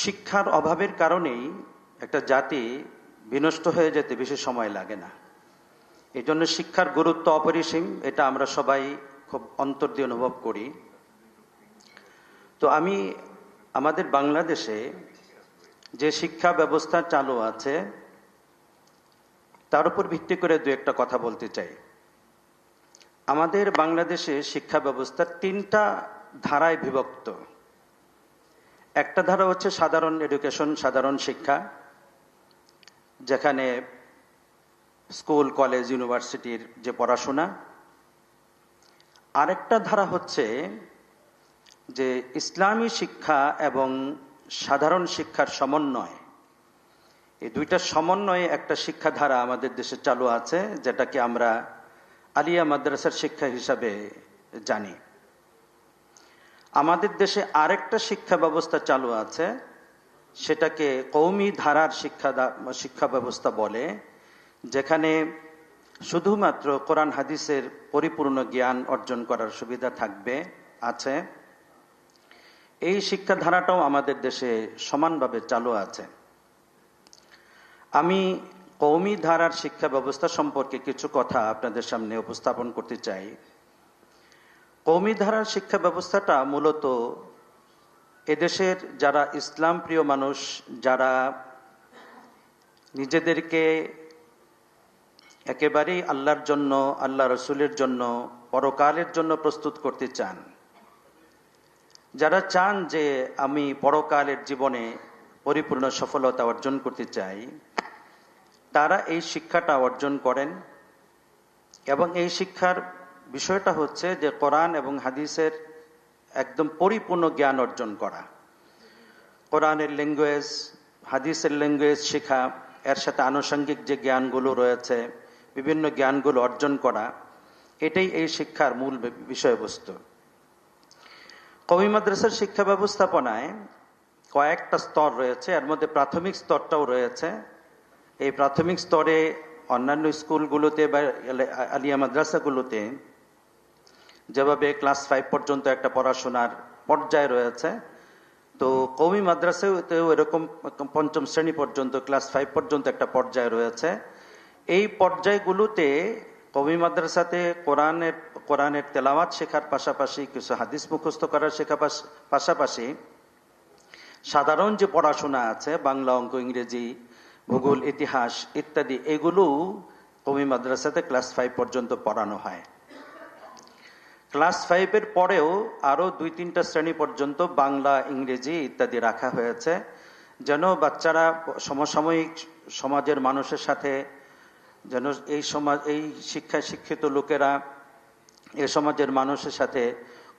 শিক্ষার অভাবের কারণেই একটা জাতি বিনষ্ট হয়ে যেতে বেশি সময় লাগে না। এই জন্য শিক্ষার গুরুত্ব অপরিসীম, এটা আমরা সবাই খুব অন্তর দিয়ে অনুভব করি। তো আমি আমাদের বাংলাদেশে যে শিক্ষা ব্যবস্থা চালু আছে তার উপর ভিত্তি করে দু একটা কথা বলতে চাই। আমাদের বাংলাদেশে শিক্ষা ব্যবস্থা তিনটা ধারায় বিভক্ত। একটা ধারা হচ্ছে সাধারণ এডুকেশন, সাধারণ শিক্ষা, যেখানে স্কুল, কলেজ, ইউনিভার্সিটির যে পড়াশোনা। আরেকটা ধারা হচ্ছে যে ইসলামী শিক্ষা এবং সাধারণ শিক্ষার সমন্বয়। এই দুইটা সমন্বয়ে একটা শিক্ষাধারা আমাদের দেশে চালু আছে, যেটাকে আমরা আলিয়া মাদ্রাসার শিক্ষা হিসাবে জানি। আমাদের দেশে আরেকটা শিক্ষা ব্যবস্থা চালু আছে, সেটাকে কওমি ধারার শিক্ষা ব্যবস্থা বলে, যেখানে শুধুমাত্র কোরআন হাদিসের পরিপূর্ণ জ্ঞান অর্জন করার সুবিধা আছে। এই শিক্ষাধারাটাও আমাদের দেশে সমানভাবে চালু আছে। আমি কওমি ধারার শিক্ষা ব্যবস্থা সম্পর্কে কিছু কথা আপনাদের সামনে উপস্থাপন করতে চাই। কওমি ধারার শিক্ষা ব্যবস্থাটা মূলত এদেশের যারা ইসলাম প্রিয় মানুষ, যারা নিজেদেরকে একেবারেই আল্লাহর জন্য, আল্লাহ রসুলের জন্য, পরকালের জন্য প্রস্তুত করতে চান, যারা চান যে আমি পরকালের জীবনে পরিপূর্ণ সফলতা অর্জন করতে চাই, তারা এই শিক্ষাটা অর্জন করেন। এবং এই শিক্ষার বিষয়টা হচ্ছে যে কোরআন এবং হাদিসের একদম পরিপূর্ণ জ্ঞান অর্জন করা, কোরআনের ল্যাঙ্গুয়েজ, হাদিসের ল্যাঙ্গুয়েজ শেখা, এর সাথে আনুষঙ্গিক যে জ্ঞানগুলো রয়েছে, বিভিন্ন জ্ঞানগুলো অর্জন করা, এটাই এই শিক্ষার মূল বিষয়বস্তু। কওমি মাদ্রাসার শিক্ষা ব্যবস্থাপনায় কয়েকটা স্তর রয়েছে, এর মধ্যে প্রাথমিক স্তরটাও রয়েছে। এই প্রাথমিক স্তরে অন্যান্য স্কুলগুলোতে বা আলিয়া মাদ্রাসাগুলোতে যেভাবে ক্লাস 5 পর্যন্ত একটা পড়াশোনার পর্যায় রয়েছে, তো কওমি মাদ্রাসাতেও এরকম 5ম শ্রেণী পর্যন্ত, ক্লাস 5 পর্যন্ত একটা পর্যায় রয়েছে। এই পর্যায়গুলোতে কওমি মাদ্রাসাতে কোরআনের তেলাওয়াত শেখার পাশাপাশি, কিছু হাদিস মুখস্থ করার শেখার পাশাপাশি সাধারণ যে পড়াশোনা আছে, বাংলা, অঙ্ক, ইংরেজি, ভূগোল, ইতিহাস ইত্যাদি, এগুলো কওমি মাদ্রাসাতে ক্লাস 5 পর্যন্ত পড়ানো হয়। ক্লাস 5-এর পরেও আরও 2-3টা শ্রেণী পর্যন্ত বাংলা, ইংরেজি ইত্যাদি রাখা হয়েছে, যেন বাচ্চারা সমসাময়িক সমাজের মানুষের সাথে, যেন এই শিক্ষায় শিক্ষিত লোকেরা এ সমাজের মানুষের সাথে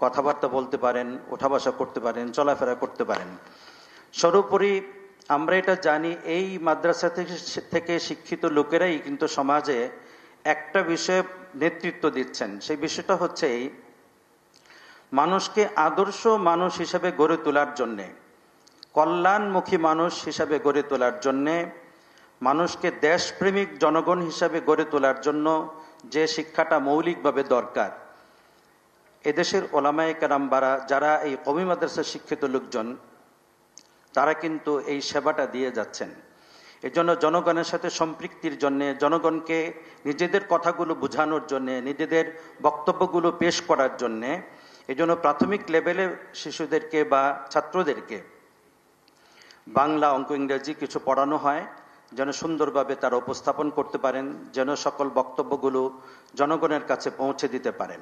কথাবার্তা বলতে পারেন, ওঠা বসা করতে পারেন, চলাফেরা করতে পারেন। সর্বোপরি আমরা এটা জানি, এই মাদ্রাসা থেকে শিক্ষিত লোকেরাই কিন্তু সমাজে একটা বিষয়ে নেতৃত্ব দিচ্ছেন। সেই বিষয়টা হচ্ছে মানুষকে আদর্শ মানুষ হিসেবে গড়ে তোলার জন্যে, কল্যাণমুখী মানুষ হিসাবে গড়ে তোলার জন্যে, মানুষকে দেশপ্রেমিক জনগণ হিসাবে গড়ে তোলার জন্য যে শিক্ষাটা মৌলিকভাবে দরকার, এদেশের ওলামায়ে কেরাম যারা এই কওমি মাদ্রাসার শিক্ষিত লোকজন, তারা কিন্তু এই সেবাটা দিয়ে যাচ্ছেন। এজন্য জনগণের সাথে সম্পৃক্তির জন্য, জনগণকে নিজেদের কথাগুলো বোঝানোর জন্য, নিজেদের বক্তব্যগুলো পেশ করার জন্য, এজন্য প্রাথমিক লেভেলে শিশুদেরকে বা ছাত্রদেরকে বাংলা, অঙ্ক, ইংরেজি কিছু পড়ানো হয়, যেন সুন্দরভাবে তারা উপস্থাপন করতে পারেন, যেন সকল বক্তব্যগুলো জনগণের কাছে পৌঁছে দিতে পারেন।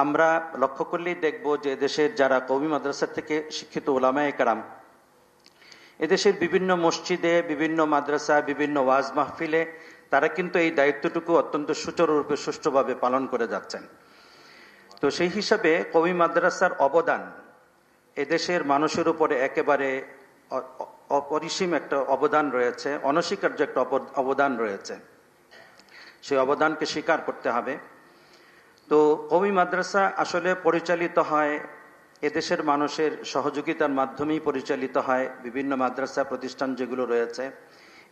আমরা লক্ষ্য করলেই দেখব যে দেশের যারা কওমি মাদ্রাসা থেকে শিক্ষিত উলামায়ে কেরাম, এদেশের বিভিন্ন মসজিদে, বিভিন্ন মাদ্রাসা, বিভিন্ন ওয়াজ মাহফিলে তারা কিন্তু এই দায়িত্বটুকু অত্যন্ত সুচারুরূপে, সুষ্ঠুভাবে পালন করে যাচ্ছেন। তো সেই হিসাবে কওমি মাদ্রাসার অবদান এদেশের মানুষের উপরে একেবারে অপরিসীম একটা অবদান রয়েছে, অনস্বীকার্য একটা অবদান রয়েছে। সেই অবদানকে স্বীকার করতে হবে। তো কওমি মাদ্রাসা আসলে পরিচালিত হয় এদেশের মানুষের সহযোগিতার মাধ্যমেই পরিচালিত হয়। বিভিন্ন মাদ্রাসা প্রতিষ্ঠান যেগুলো রয়েছে,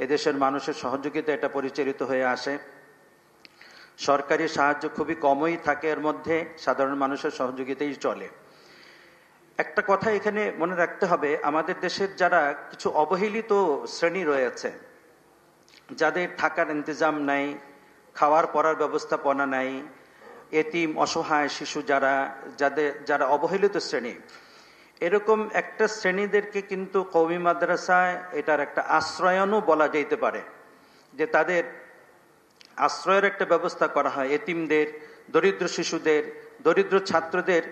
এদেশের মানুষের সহযোগিতা এটা পরিচালিত হয়ে আসে। সরকারি সাহায্য খুবই কমই থাকে, এর মধ্যে সাধারণ মানুষের সহযোগিতাই চলে। একটা কথা এখানে মনে রাখতে হবে, আমাদের দেশের যারা কিছু অবহেলিত শ্রেণী রয়েছে, যাদের থাকার ইন্তজাম নাই, খাওয়ার পড়ার ব্যবস্থাপনা নাই, এতিম অসহায় শিশু যারা অবহেলিত শ্রেণী, এরকম একটা শ্রেণীদেরকে কিন্তু কওমি মাদ্রাসায় এটার একটা আশ্রয়নও বলা যেতে পারে, যে তাদের আশ্রয়ের একটা ব্যবস্থা করা হয়। এতিমদের, দরিদ্র শিশুদের, দরিদ্র ছাত্রদের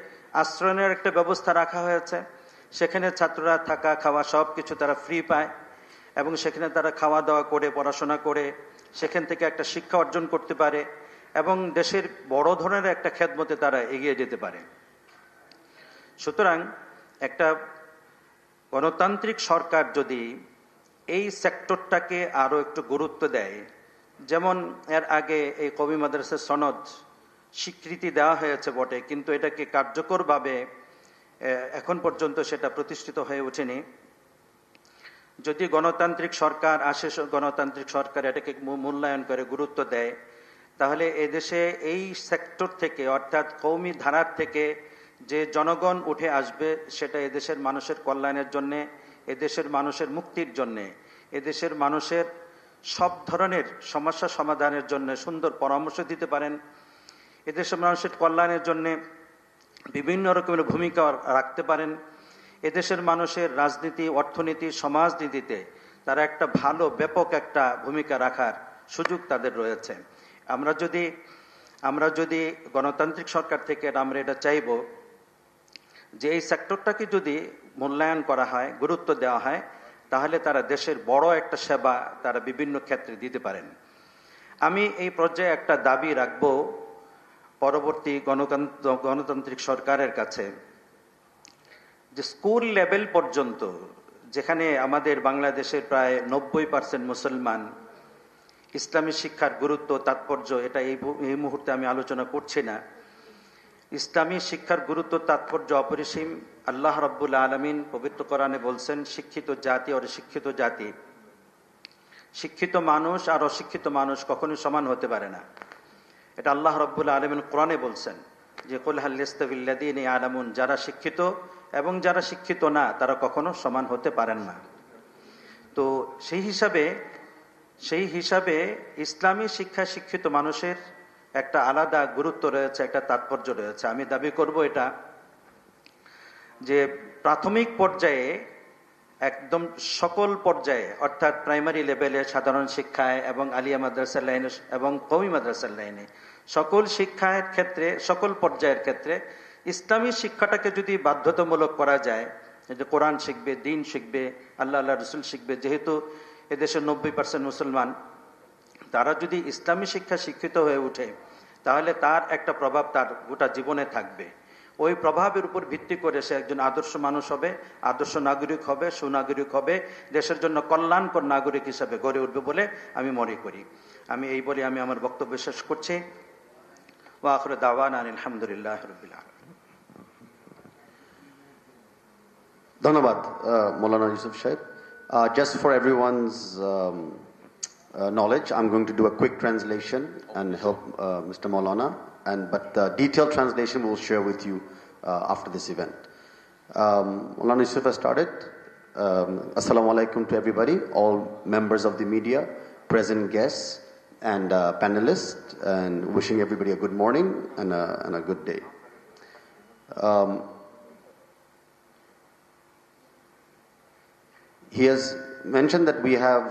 আশ্রয়নের একটা ব্যবস্থা রাখা হয়েছে। সেখানে ছাত্ররা থাকা, খাওয়া সব কিছু তারা ফ্রি পায়, এবং সেখানে তারা খাওয়া দাওয়া করে, পড়াশোনা করে সেখান থেকে একটা শিক্ষা অর্জন করতে পারে, এবং দেশের বড় ধরনের একটা খেদমতে তারা এগিয়ে যেতে পারে। সুতরাং একটা গণতান্ত্রিক সরকার যদি এই সেক্টরটাকে আরো একটু গুরুত্ব দেয়, যেমন এর আগে এই কওমি মাদ্রাসার সনদ স্বীকৃতি দেওয়া হয়েছে বটে, কিন্তু এটাকে কার্যকরভাবে এখন পর্যন্ত সেটা প্রতিষ্ঠিত হয়ে ওঠেনি। যদি গণতান্ত্রিক সরকার আসে, গণতান্ত্রিক সরকার এটাকে মূল্যায়ন করে, গুরুত্ব দেয়, তাহলে এদেশে এই সেক্টর থেকে, অর্থাৎ কওমি ধারার থেকে যে জনগণ উঠে আসবে, সেটা এদেশের মানুষের কল্যাণের জন্যে, এদেশের মানুষের মুক্তির জন্যে, এদেশের মানুষের সব ধরনের সমস্যা সমাধানের জন্য সুন্দর পরামর্শ দিতে পারেন। এদেশের মানুষের কল্যাণের জন্য বিভিন্ন রকমের ভূমিকা রাখতে পারেন। এদেশের মানুষের রাজনীতি, অর্থনীতি, সমাজনীতিতে তারা একটা ভালো ব্যাপক একটা ভূমিকা রাখার সুযোগ তাদের রয়েছে। আমরা যদি গণতান্ত্রিক সরকার থেকে আমরা এটা চাইব যে এই সেক্টরটাকে যদি মূল্যায়ন করা হয়, গুরুত্ব দেওয়া হয়, তাহলে তারা দেশের বড় একটা সেবা তারা বিভিন্ন ক্ষেত্রে দিতে পারেন। আমি এই পর্যায়ে একটা দাবি রাখব পরবর্তী গণতান্ত্রিক সরকারের কাছে, যে স্কুল লেভেল পর্যন্ত, যেখানে আমাদের বাংলাদেশের প্রায় 90% মুসলমান, ইসলামী শিক্ষার গুরুত্ব তাৎপর্য এটা এই মুহূর্তে আমি আলোচনা করছি না। ইসলামী শিক্ষার গুরুত্ব তাৎপর্য অপরিসীম। আল্লাহ রাব্বুল আলামিন পবিত্র কোরআনে বলছেন, শিক্ষিত জাতি আর অশিক্ষিত জাতি, শিক্ষিত মানুষ আর অশিক্ষিত মানুষ কখনোই সমান হতে পারে না। এটা আল্লাহ রাব্বুল আলামিন কোরআনে বলছেন যে কুল হাল ইস্তাবিল্লাযীনা ইয়ালামুন, যারা শিক্ষিত এবং যারা শিক্ষিত না তারা কখনো সমান হতে পারেন না। তো সেই হিসাবে ইসলামী শিক্ষায় শিক্ষিত মানুষের একটা আলাদা গুরুত্ব রয়েছে, একটা তাৎপর্য রয়েছে। আমি দাবি করব এটা যে প্রাথমিক পর্যায়ে, একদম সকল পর্যায়ে, অর্থাৎ প্রাইমারি লেভেলে সাধারণ শিক্ষায় এবং আলিয়া মাদ্রাসার লাইনে এবং কওমি মাদ্রাসার লাইনে সকল শিক্ষার ক্ষেত্রে, সকল পর্যায়ের ক্ষেত্রে ইসলামী শিক্ষাটাকে যদি বাধ্যতামূলক করা যায়, যে কোরআন শিখবে, দিন শিখবে, আল্লাহ রসুল শিখবে, যেহেতু এদেশের 90% মুসলমান, তারা যদি ইসলামী শিক্ষা শিক্ষিত হয়ে ওঠে তাহলে তার একটা প্রভাব তার গোটা জীবনে থাকবে। ওই প্রভাবের উপর ভিত্তি করে সে একজন আদর্শ মানুষ হবে, আদর্শ নাগরিক হবে, সুনাগরিক হবে, দেশের জন্য কল্যাণকর নাগরিক হিসাবে গড়ে উঠবে বলে আমি মনে করি। আমি এই বলে আমি আমার বক্তব্য শেষ করছি। ওয়া আখিরু দাওয়ানা আলহামদুলিল্লাহি রাব্বিল আলামিন। ধন্যবাদ মৌলানা ইউসুফ সাহেব। Just for everyone's knowledge, I'm going to do a quick translation and help Mr. Maulana, but the detailed translation we'll share with you after this event. Maulana Yusuf has started. Assalamu alaikum to everybody, all members of the media, present guests and panelists, and wishing everybody a good morning and a good day. He has mentioned that we have,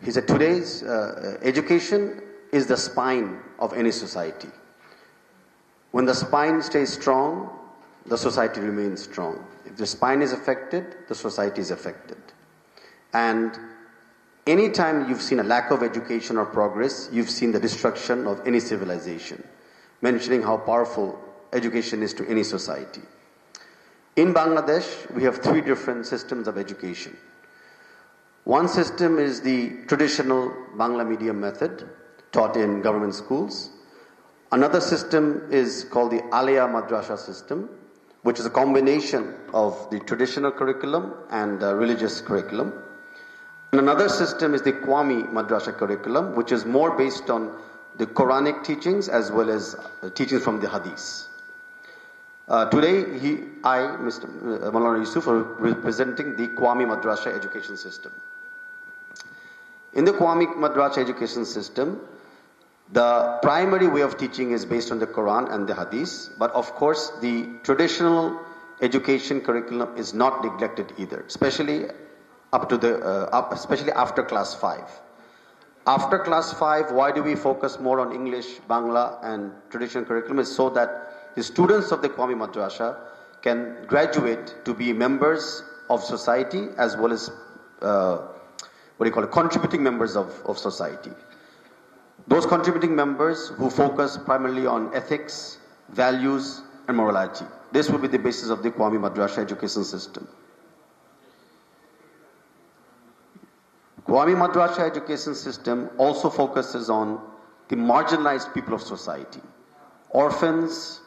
he said today's education is the spine of any society. When the spine stays strong, the society remains strong. If the spine is affected, the society is affected. And anytime you've seen a lack of education or progress, you've seen the destruction of any civilization, mentioning how powerful education is to any society. In Bangladesh, we have 3 different systems of education. One system is the traditional Bangla medium method taught in government schools. Another system is called the Alia Madrasa system, which is a combination of the traditional curriculum and religious curriculum. And another system is the Qawmi Madrasa curriculum, which is more based on the Quranic teachings as well as teachings from the Hadith. Today, Mr. Maulana Yusuf, are representing the Qawmi Madrasa education system. In the Qawmi Madrasa education system, the primary way of teaching is based on the Quran and the Hadith, but of course the traditional education curriculum is not neglected either, especially especially after class 5. After class 5, why do we focus more on English, Bangla and traditional curriculum? Is so that the students of the Qawmi Madrasa can graduate to be members of society as well as contributing members of society. Those contributing members who focus primarily on ethics, values and morality. This will be the basis of the Qawmi Madrasa education system. Qawmi Madrasa education system also focuses on the marginalized people of society, orphans,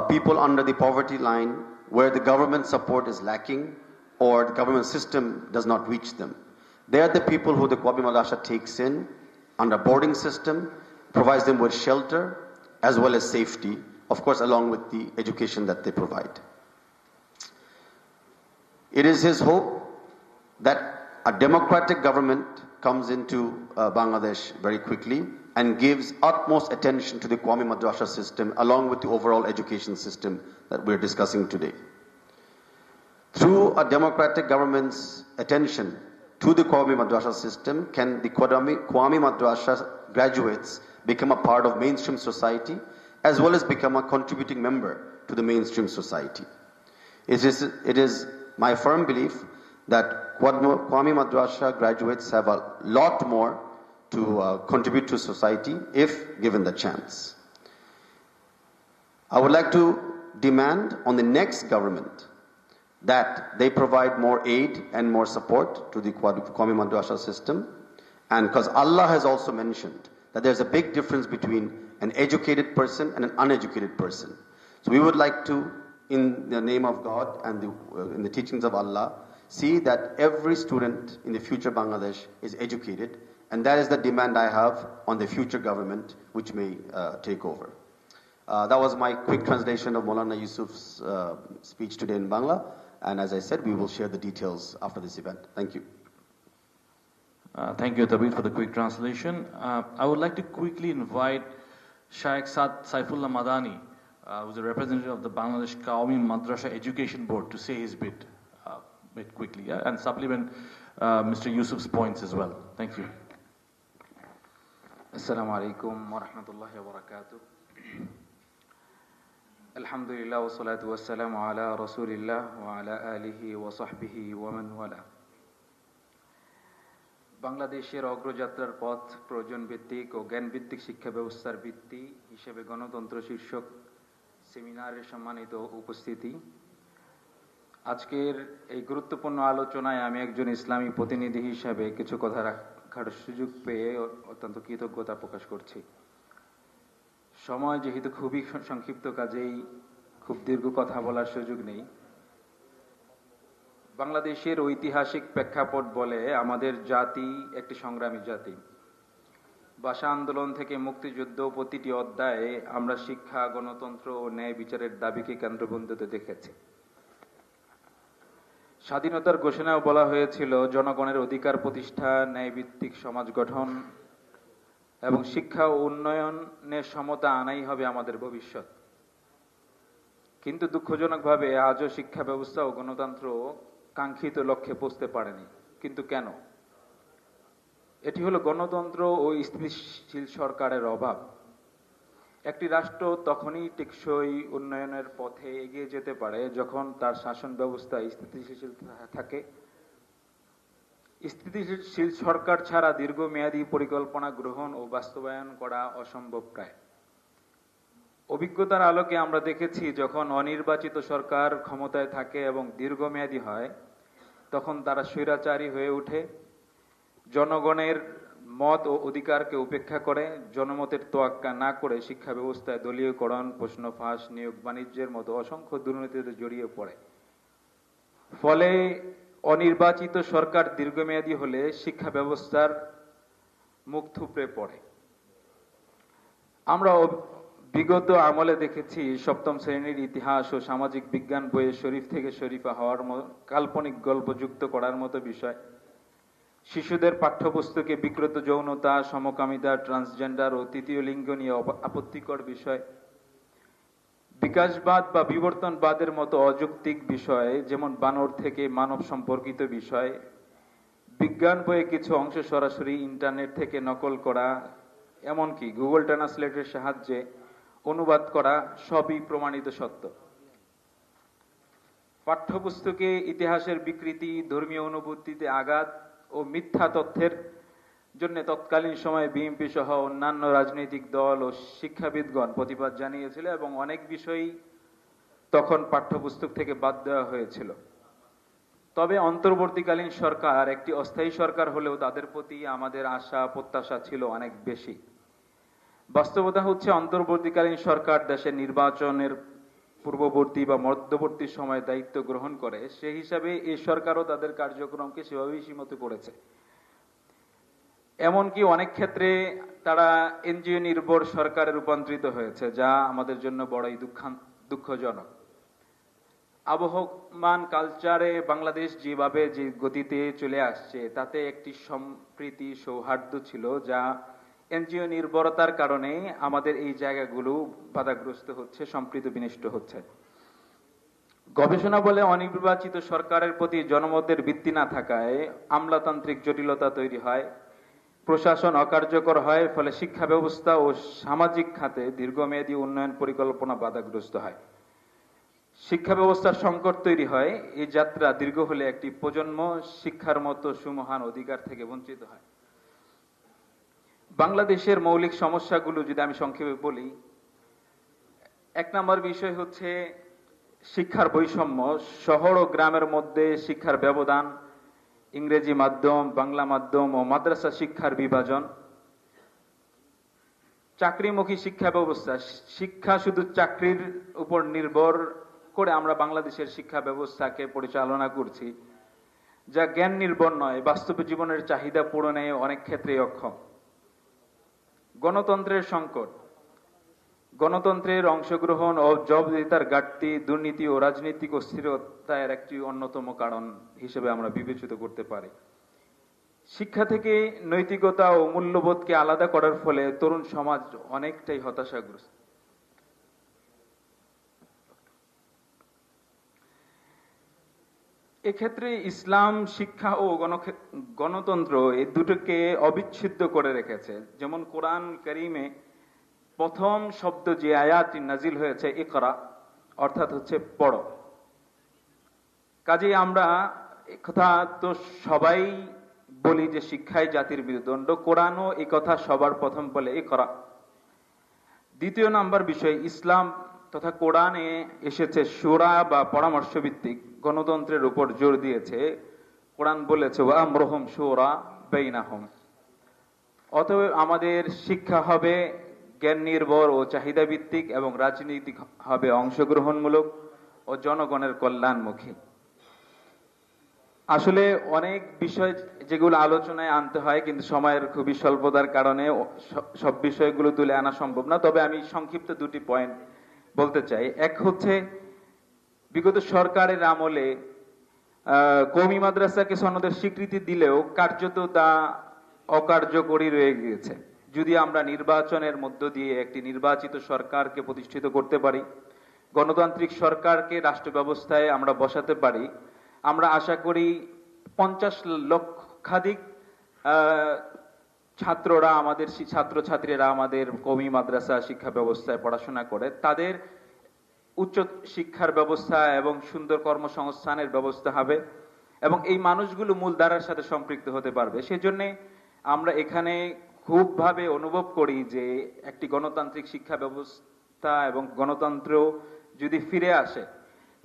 people under the poverty line where the government support is lacking or the government system does not reach them. They are the people who the Qawmi Madrasa takes in under boarding system, provides them with shelter as well as safety, of course along with the education that they provide. It is his hope that a democratic government comes into Bangladesh very quickly and gives utmost attention to the Qawmi Madrasa system along with the overall education system that we're discussing today. Through a democratic government's attention to the Qawmi Madrasa system, can the Qawmi Madrasa graduates become a part of mainstream society as well as become a contributing member to the mainstream society. It is my firm belief that Qawmi Madrasa graduates have a lot more to contribute to society if given the chance. I would like to demand on the next government that they provide more aid and more support to the Qawmi Madrasa system, and because Allah has also mentioned that there's a big difference between an educated person and an uneducated person. So we would like to, in the name of God and in the teachings of Allah, see that every student in the future Bangladesh is educated, and that is the demand I have on the future government which may take over. That was my quick translation of Maulana Yusuf's speech today in Bangla, and as I said, we will share the details after this event. Thank you. Thank you, Tabir, for the quick translation. I would like to quickly invite Shaykh Saifullah Madani, who's a representative of the Bangladesh Qawmi Madrasa Education Board, to say his bit quickly, and supplement Mr. Yusuf's points as well. Thank you. Assalamu alaikum wa rahmatullahi wa barakatuh. Alhamdulillah wa salatu wa salamu ala rasulillah wa ala alihi wa sahbihi wa man wala. বাংলাদেশের অগ্রযাত্রার পথ প্রয়োজন ভিত্তিক ও জ্ঞান ভিত্তিক শিক্ষা ব্যবস্থার ভিত্তি হিসেবে গণতন্ত্র শীর্ষক সেমিনারের সম্মানিত উপস্থিতি, আজকের এই গুরুত্বপূর্ণ আলোচনায় আমি একজন ইসলামী প্রতিনিধি হিসাবে কিছু কথা রাখার সুযোগ পেয়ে অত্যন্ত কৃতজ্ঞতা প্রকাশ করছি। সময় যেহেতু খুবই সংক্ষিপ্ত, কাজেই খুব দীর্ঘ কথা বলার সুযোগ নেই। বাংলাদেশের ঐতিহাসিক প্রেক্ষাপট বলে আমাদের জাতি একটি সংগ্রামী জাতি। ভাষা আন্দোলন থেকে মুক্তিযুদ্ধ প্রতিটি অধ্যায়ে আমরা শিক্ষা, গণতন্ত্র ও ন্যায় বিচারের দাবিকে কেন্দ্রবিন্দুতে দেখেছি। স্বাধীনতার ঘোষণাও বলা হয়েছিল জনগণের অধিকার প্রতিষ্ঠা, ন্যায়ভিত্তিক সমাজ গঠন এবং শিক্ষা ও উন্নয়নের সমতা আনাই হবে আমাদের ভবিষ্যৎ। কিন্তু দুঃখজনকভাবে আজও শিক্ষা ব্যবস্থা ও গণতন্ত্র কাঙ্ক্ষিত লক্ষ্যে পৌঁছতে পারেনি। কিন্তু কেন? এটি হলো গণতন্ত্র ও স্থিতিশীল সরকারের অভাব। একটি রাষ্ট্র তখনই টেকসই উন্নয়নের পথে এগিয়ে যেতে পারে যখন তার শাসন ব্যবস্থা স্থিতিশীল থাকে। স্থিতিশীল সরকার ছাড়া দীর্ঘমেয়াদী পরিকল্পনা গ্রহণ ও বাস্তবায়ন করা অসম্ভব প্রায়। অভিজ্ঞতার আলোকে আমরা দেখেছি, যখন অনির্বাচিত সরকার ক্ষমতায় থাকে এবং দীর্ঘমেয়াদী হয়, তখন তারা স্বৈরাচারী হয়ে ওঠে, জনগণের মত ও অধিকারকে উপেক্ষা করে, জনমতের তোয়াক্কা না করে শিক্ষা ব্যবস্থায় দলীয়করণ, প্রশ্ন ফাঁস, নিয়োগ বাণিজ্যের মতো অসংখ্য দুর্নীতিতে জড়িয়ে পড়ে। ফলে অনির্বাচিত সরকার দীর্ঘমেয়াদী হলে শিক্ষা ব্যবস্থার মুখ থুবড়ে পড়ে। আমরা বিগত আমলে দেখেছি, সপ্তম শ্রেণীর ইতিহাস ও সামাজিক বিজ্ঞান বইয়ে শরীফ থেকে শরীফা হওয়ার কাল্পনিক গল্প যুক্ত করার মতো বিষয়, শিশুদের পাঠ্যপুস্তকে বিকৃত যৌনতা, সমকামিতা, ট্রান্সজেন্ডার ও তৃতীয় লিঙ্গ নিয়ে আপত্তিকর বিষয়, বিকাশবাদ বা বিবর্তনবাদের মতো অযৌক্তিক বিষয়, যেমন বানর থেকে মানব সম্পর্কিত বিষয়, বিজ্ঞান বইয়ে কিছু অংশ সরাসরি ইন্টারনেট থেকে নকল করা, এমনকি গুগল ট্রান্সলেটের সাহায্যে অনুবাদ করা, সবই প্রমাণিত সত্য। পাঠ্যপুস্তকে ইতিহাসের বিকৃতি, ধর্মীয় অনুভূতিতে আঘাত ও মিথ্যা তথ্যের জন্য তৎকালীন সময়ে বিএনপি সহ অন্যান্য রাজনৈতিক দল ও শিক্ষাবিদগণ প্রতিবাদ জানিয়েছিল এবং অনেক বিষয়ই তখন পাঠ্যপুস্তক থেকে বাদ দেওয়া হয়েছিল। তবে অন্তর্বর্তীকালীন সরকার একটি অস্থায়ী সরকার হলেও তাদের প্রতি আমাদের আশা প্রত্যাশা ছিল অনেক বেশি। বাস্তবতা হচ্ছে, অন্তর্বর্তীকালীন সরকার দেশের নির্বাচনের পূর্ববর্তী বা মধ্যবর্তী সময়ে দায়িত্ব গ্রহণ করে, সেই হিসাবে এই সরকারও তাদের কার্যক্রমকে সেভাবেই সীমিত করেছে। এমনকি অনেক ক্ষেত্রে তারা এনজিও নির্ভর সরকারে রূপান্তরিত হয়েছে, যা আমাদের জন্য বড়ই দুঃখজনক। আবহমান কালচারে বাংলাদেশ যেভাবে যে গতিতে চলে আসছে তাতে একটি সম্প্রীতি সৌহার্দ্য ছিল যা এনজিও নির্ভরতার কারণে আমাদের এই জায়গাগুলো বাধাগ্রস্ত হচ্ছে, সম্প্রীতি বিনষ্ট হচ্ছে। গবেষণা বলে অনির্বাচিত সরকারের প্রতি জনমতের ভিত্তি না থাকায় আমলাতান্ত্রিক জটিলতা তৈরি হয়, প্রশাসন অকার্যকর হয়, ফলে শিক্ষা ব্যবস্থা ও সামাজিক খাতে দীর্ঘমেয়াদী উন্নয়ন পরিকল্পনা বাধাগ্রস্ত হয়। শিক্ষা ব্যবস্থার সংকট তৈরি হয়। এই যাত্রা দীর্ঘ হলে একটি প্রজন্ম শিক্ষার মতো সুমহান অধিকার থেকে বঞ্চিত হয়। বাংলাদেশের মৌলিক সমস্যাগুলো যদি আমি সংক্ষেপে বলি, 1 নম্বর বিষয় হচ্ছে শিক্ষার বৈষম্য। শহর ও গ্রামের মধ্যে শিক্ষার ব্যবধান, ইংরেজি মাধ্যম, বাংলা মাধ্যম ও মাদ্রাসা শিক্ষার বিভাজন। চাকরিমুখী শিক্ষা ব্যবস্থা, শিক্ষা শুধু চাকরির উপর নির্ভর করে আমরা বাংলাদেশের শিক্ষা ব্যবস্থাকে পরিচালনা করছি, যা জ্ঞান নির্ভর নয়, বাস্তব জীবনের চাহিদা পূরণে অনেক ক্ষেত্রে অক্ষম। গণতন্ত্রের সংকট, গণতন্ত্রের অংশগ্রহণ ও জবাবদিহিতার ঘাটতি দুর্নীতি ও রাজনৈতিক অস্থিরতার একটি অন্যতম কারণ হিসেবে আমরা বিবেচিত করতে পারি। শিক্ষা থেকে নৈতিকতা ও মূল্যবোধকে আলাদা করার ফলে তরুণ সমাজ অনেকটাই হতাশাগ্রস্ত। এক্ষেত্রে ইসলাম শিক্ষা ও গণতন্ত্র এই দুটোকে অবিচ্ছেদ্য করে রেখেছে। যেমন কোরআন কারীমে প্রথম শব্দ যে আয়াতটি নাজিল হয়েছে ইকরা, অর্থাৎ হচ্ছে পড়ো। কাজেই আমরা কথা তো সবাই বলি যে শিক্ষাই জাতির মেরুদণ্ড, কোরআনও এই কথা সবার প্রথম বলে ইকরা। দ্বিতীয় নাম্বার বিষয়, ইসলাম তথা কোরআনে এসেছে শুরা বা পরামর্শ ভিত্তিক গণতন্ত্রের উপর জোর দিয়েছে। কোরআন বলেছে ওয়া আমরুহুম শুরা বাইনাহুম। অতএব আমাদের শিক্ষা হবে জ্ঞান নির্ভর ও চাহিদা ভিত্তিক এবং রাজনৈতিক হবে অংশগ্রহণমূলক ও জনগণের কল্যাণমুখী। আসলে অনেক বিষয় যেগুলো আলোচনায় আনতে হয়, কিন্তু সময়ের খুবই স্বল্পতার কারণে সব বিষয়গুলো তুলে আনা সম্ভব না। তবে আমি সংক্ষিপ্ত 2টি পয়েন্ট বলতে চাই। এক হচ্ছে, বিগত সরকারের আমলে কওমি মাদ্রাসাকে সনদের স্বীকৃতি দিলেও কার্যত তা অকার্যকরী রয়ে গিয়েছে। যদি আমরা নির্বাচনের মধ্য দিয়ে একটি নির্বাচিত সরকারকে প্রতিষ্ঠিত করতে পারি, গণতান্ত্রিক সরকারকে রাষ্ট্র ব্যবস্থায় আমরা বসাতে পারি, আমরা আশা করি 50 লক্ষাধিক ছাত্রছাত্রীরা আমাদের কওমি মাদ্রাসা শিক্ষা ব্যবস্থায় পড়াশোনা করে, তাদের উচ্চ শিক্ষার ব্যবস্থা এবং সুন্দর কর্মসংস্থানের ব্যবস্থা হবে এবং এই মানুষগুলো মূলধারার সাথে সম্পৃক্ত হতে পারবে। সেজন্য আমরা এখানে খুবভাবে অনুভব করি যে একটি গণতান্ত্রিক শিক্ষা ব্যবস্থা এবং গণতন্ত্র যদি ফিরে আসে,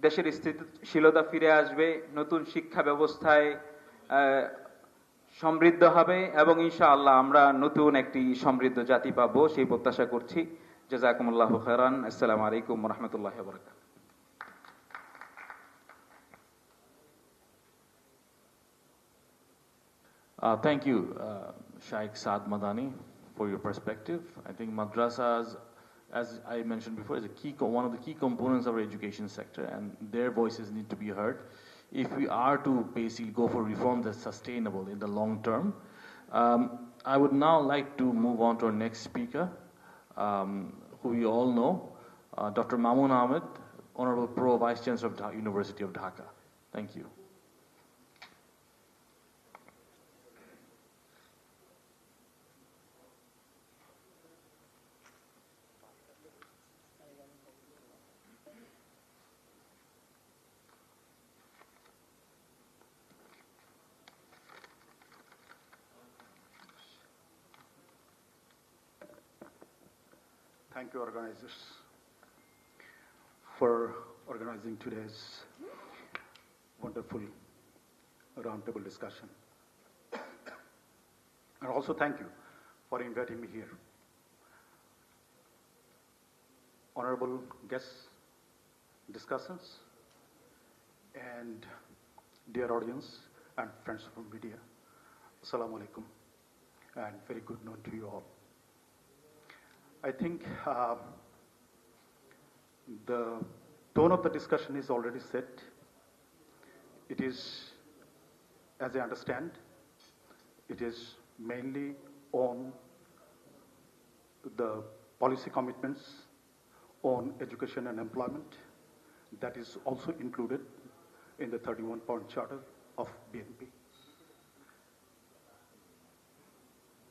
দেশের স্থিতিশীলতা ফিরে আসবে, নতুন শিক্ষা ব্যবস্থায় সমৃদ্ধ হবে এবং ইনশাআল্লাহ আমরা নতুন একটি সমৃদ্ধ জাতি পাবো, সেই প্রত্যাশা করছি। জাযাকুমুল্লাহু খায়রান। আসসালামু আলাইকুম ওয়া রাহমাতুল্লাহি ওয়া বারাকাতুহু। Thank you, Shaikh Saad Madani, for your perspective. I think madrasas, as I mentioned before, is one of the key components of our education sector, and their voices need to be heard. If we are to basically go for reform that's sustainable in the long term, I would now like to move on to our next speaker, who we all know, Dr. Mamun Ahmed, Honorable Pro Vice Chancellor of University of Dhaka. Thank you. Thank you, organizers, for organizing today's wonderful roundtable discussion. And also thank you for inviting me here. Honorable guests, discussants, and dear audience and friends from media, Assalamu alaikum, and very good noon to you all. I think the tone of the discussion is already set. It is, as I understand, it is mainly on the policy commitments on education and employment. That is also included in the 31-point charter of BNP.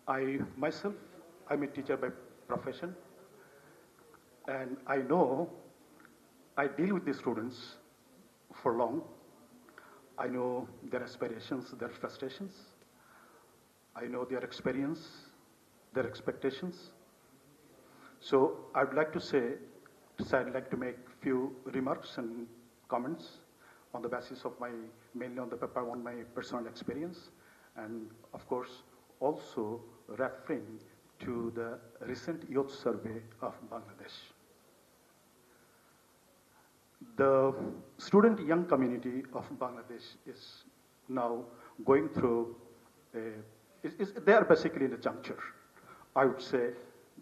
I'm a teacher by profession, and I know I deal with the students for long. I know their aspirations, their frustrations. I know their experience, their expectations. So I'd like to make few remarks and comments on the basis of mainly on the paper on my personal experience, and of course also referring to the recent youth survey of Bangladesh. The student young community of Bangladesh is now going through they are basically in a juncture. I would say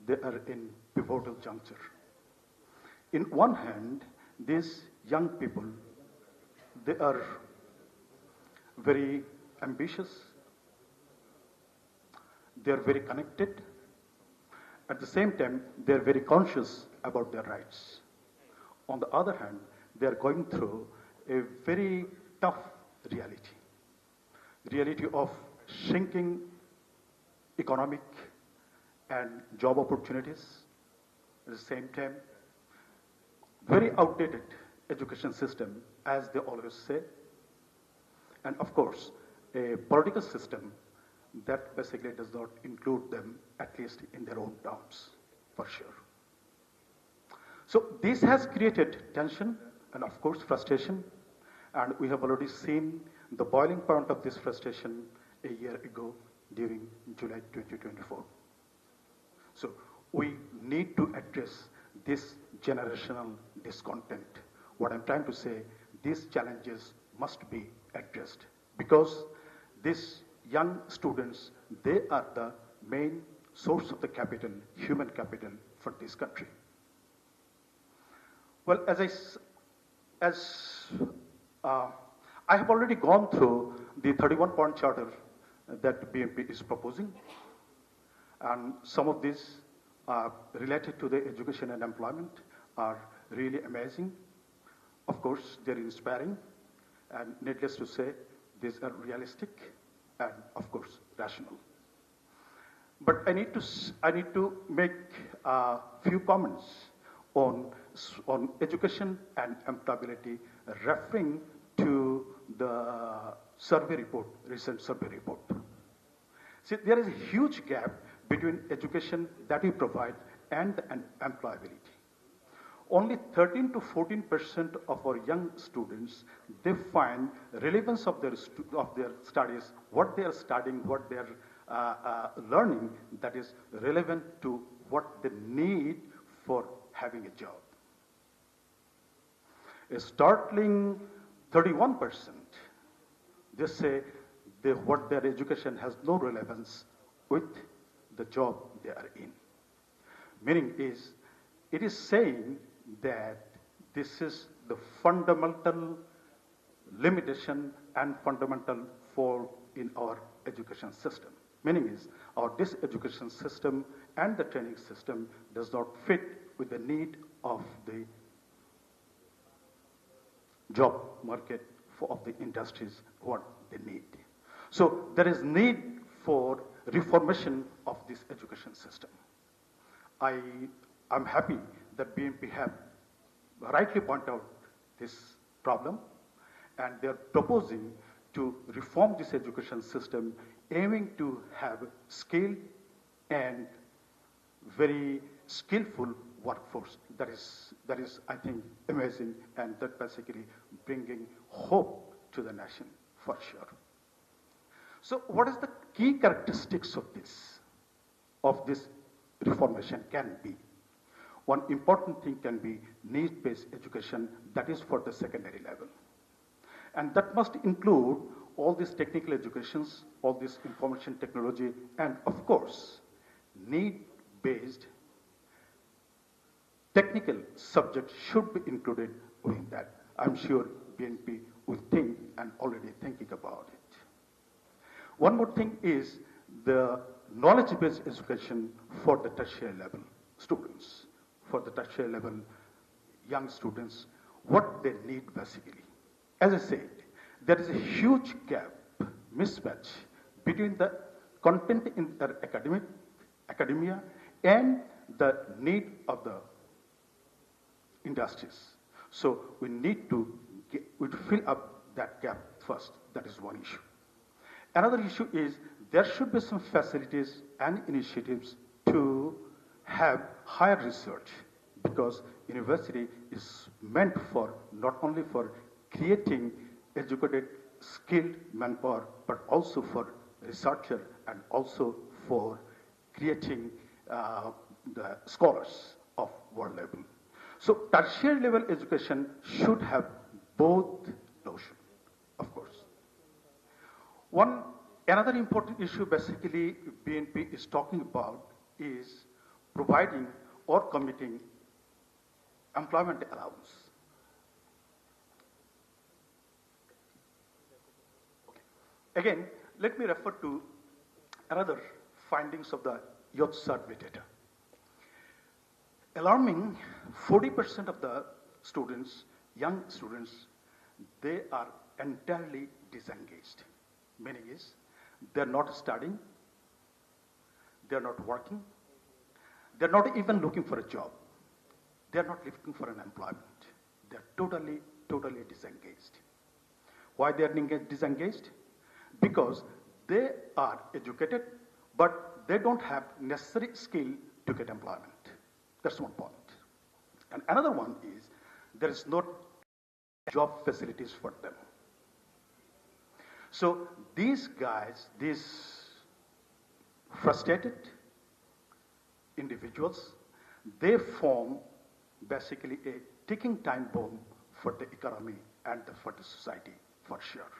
they are in pivotal juncture. In one hand, these young people, they are very ambitious, they are very connected. At the same time, they are very conscious about their rights. On the other hand, they are going through a very tough reality of shrinking economic and job opportunities. At the same time, very outdated education system, as they always say, and of course, a political system that basically does not include them, at least in their own terms, for sure. So this has created tension and of course frustration, and we have already seen the boiling point of this frustration a year ago during July 2024. So we need to address this generational discontent. What I'm trying to say, these challenges must be addressed because these young students, they are the main source of the capital, human capital for this country. Well, I have already gone through the 31-point charter that BNP is proposing, and some of these related to the education and employment are really amazing. Of course, they're inspiring, and needless to say, these are realistic and, of course, rational. But I need to make a few comments on education and employability, referring to the survey report, recent survey report. See, there is a huge gap between education that we provide and employability. Only 13 to 14% of our young students, they find relevance of their studies, what they are studying, what they are learning, that is relevant to what they need for having a job. A startling 31%, they say what their education has no relevance with the job they are in. Meaning is, it is saying that this is the fundamental limitation and fundamental flaw in our education system. Meaning is, this education system and the training system does not fit with the need of the job market of the industries, what they need. So there is need for reformation of this education system. I'm happy that BNP have rightly pointed out this problem, and they're proposing to reform this education system, aiming to have skilled and very skillful workforce. That is, I think, amazing, and that basically bringing hope to the nation, for sure. So what is the key characteristics of this reformation can be? One important thing can be needs-based education, that is for the secondary level. And that must include all these technical educations, all this information technology, and of course, need-based technical subjects should be included within that. I'm sure BNP will think and already thinking about it. One more thing is the knowledge-based education for the tertiary level students, for the tertiary level young students, what they need basically. As I said, there is a huge gap, mismatch between the content in their academia and the need of the industries. So we need to fill up that gap first. That is one issue. Another issue is there should be some facilities and initiatives to have higher research, because university is meant for not only for creating educated, skilled manpower, but also for researcher and also for creating the scholars of world level. So tertiary level education should have both notions, of course. Another important issue basically BNP is talking about is providing or committing employment allowance. Okay. Again, let me refer to another findings of the youth survey data. Alarming, 40% of the students, young students, they are entirely disengaged. Meaning is, they're not studying, they're not working, they're not even looking for a job. They're not looking for an employment. They're totally disengaged. Why they are disengaged? Because they are educated, but they don't have necessary skill to get employment. That's one point. And another one is, there is no job facilities for them. So these guys, these frustrated individuals, they form basically a ticking time bomb for the economy and for the society, for sure.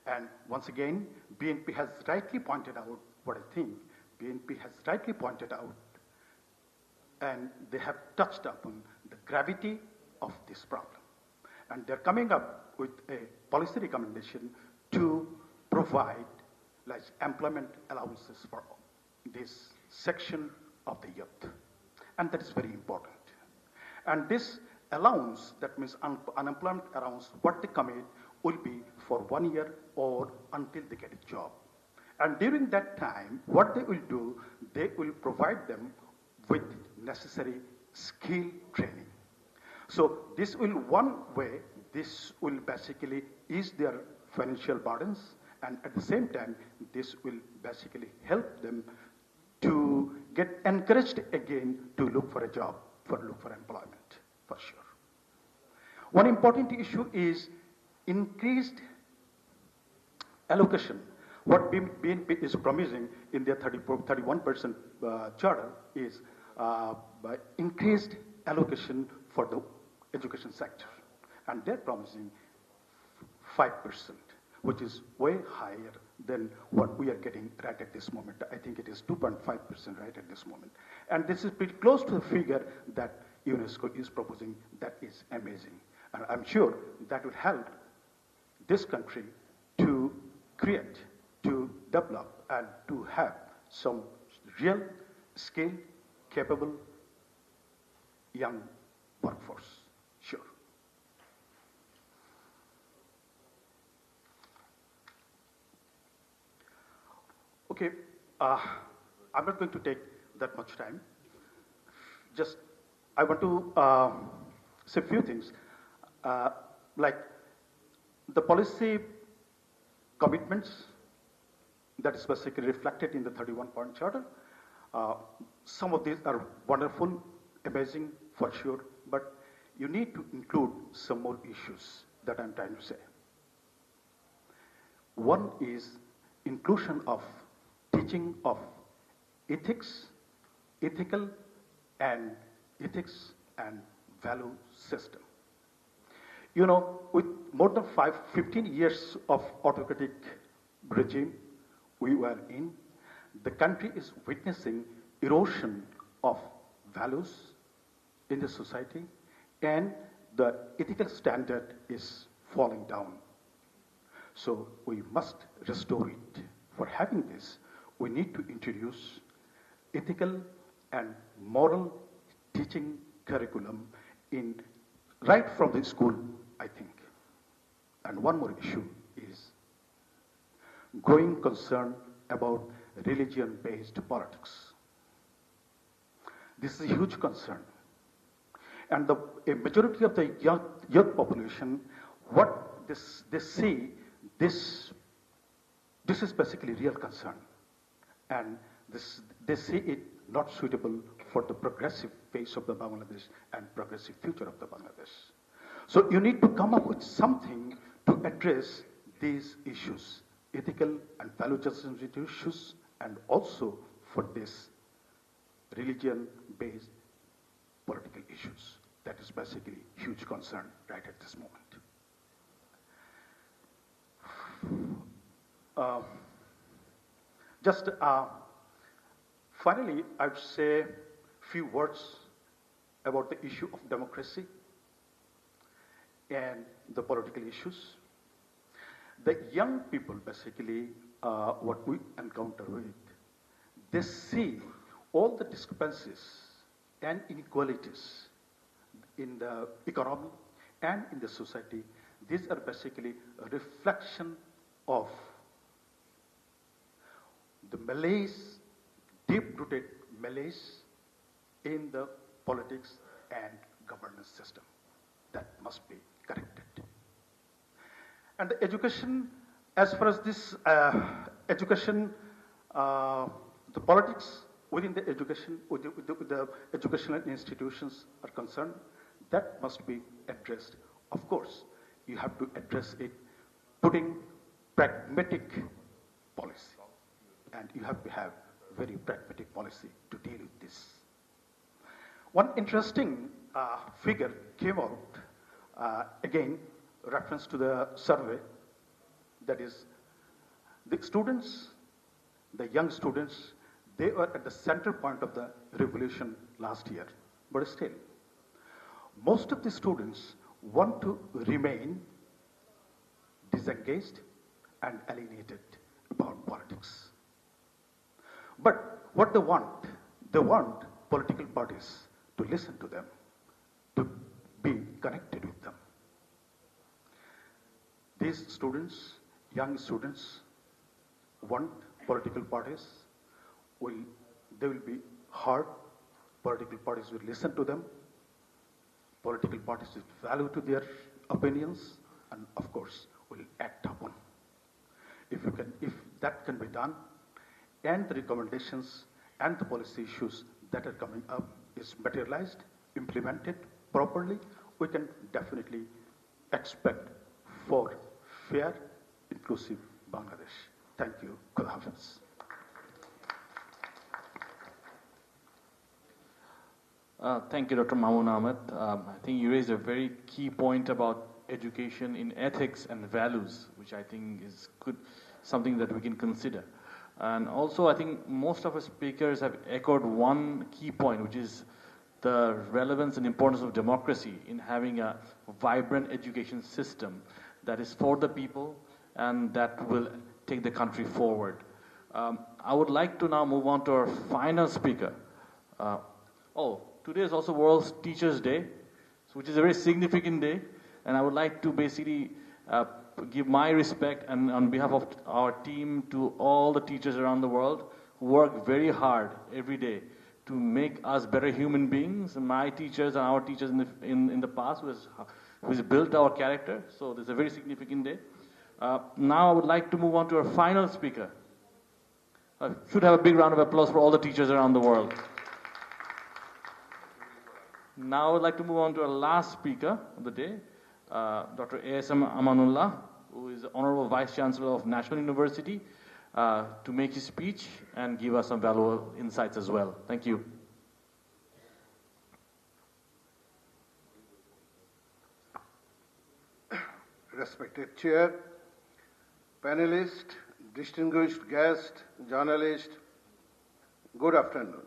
And once again, BNP has rightly pointed out what I think BNP has rightly pointed out, and they have touched upon the gravity of this problem. And they're coming up with a policy recommendation to provide like employment allowances for this section of the youth. And that is very important. And this allowance, that means unemployment allowance, what they commit will be for 1 year or until they get a job. And during that time, what they will do, they will provide them with necessary skill training. So this will, one way, this will basically ease their financial burdens, and at the same time, this will basically help them to get encouraged again to look for a job, look for employment, for sure. One important issue is increased allocation. What BNP is promising in their 31% charter is by increased allocation for the education sector. And they're promising 5%, which is way higher than what we are getting right at this moment. I think it is 2.5% right at this moment. And this is pretty close to the figure that UNESCO is proposing. That is amazing. And I'm sure that will help this country to create, to develop, and to have some real skilled, capable young workforce. Sure. Okay, I'm not going to take that much time. Just, I want to say a few things. Like the policy commitments that is basically reflected in the 31-point charter. Some of these are wonderful, amazing for sure, but you need to include some more issues that I'm trying to say. One is inclusion of teaching of ethics, ethics and value system. You know, with more than 15 years of autocratic regime we were in, the country is witnessing erosion of values in the society, and the ethical standard is falling down. So we must restore it. For having this, we need to introduce ethical and moral teaching curriculum in right from the school, I think. And one more issue is growing concern about religion-based politics. This is a huge concern. And a majority of the young population, what they see, this is basically real concern. And they see it not suitable for the progressive face of the Bangladesh and progressive future of the Bangladesh. So you need to come up with something to address these issues, ethical and value-justice issues, and also for this religion-based political issues. That is basically huge concern right at this moment. Finally, I would say a few words about the issue of democracy and the political issues. The young people, basically, what we encounter with, they see all the discrepancies and inequalities in the economy and in the society. These are basically a reflection of the malaise, deep-rooted malaise in the politics and governance system that must be corrected. And the education, as far as this education, the politics within the education, with the educational institutions are concerned, that must be addressed. Of course, you have to address it putting pragmatic policy. And you have to have very pragmatic policy to deal with this. One interesting figure came out, again, reference to the survey, that is, the students, the young students, they were at the center point of the revolution last year. But still, most of the students want to remain disengaged and alienated about politics. But what they want political parties to listen to them, to be connected with them. These students, young students, want political parties. They will be heard. Political parties will listen to them. Political parties will value to their opinions, and of course, will act upon. If that can be done, and the recommendations and the policy issues that are coming up is materialized, implemented properly, we can definitely expect for fair, inclusive Bangladesh. Thank you. Khuda Hafiz. Thank you, Dr. Mamun Ahmed. I think you raised a very key point about education in ethics and values, which I think is something that we can consider. And also, I think most of our speakers have echoed one key point, which is the relevance and importance of democracy in having a vibrant education system that is for the people and that will take the country forward. I would like to now move on to our final speaker. Today is also World Teachers' Day, which is a very significant day, and I would like to basically give my respect and on behalf of our team to all the teachers around the world who work very hard every day to make us better human beings. And my teachers and our teachers in the past who has built our character. So this is a very significant day. Now I would like to move on to our final speaker. Should have a big round of applause for all the teachers around the world. Now I would like to move on to our last speaker of the day, Dr. A.S.M. Amanullah, who is the Honorable Vice Chancellor of National University, to make his speech and give us some valuable insights as well. Thank you. Respected Chair, panelists, distinguished guests, journalists, good afternoon.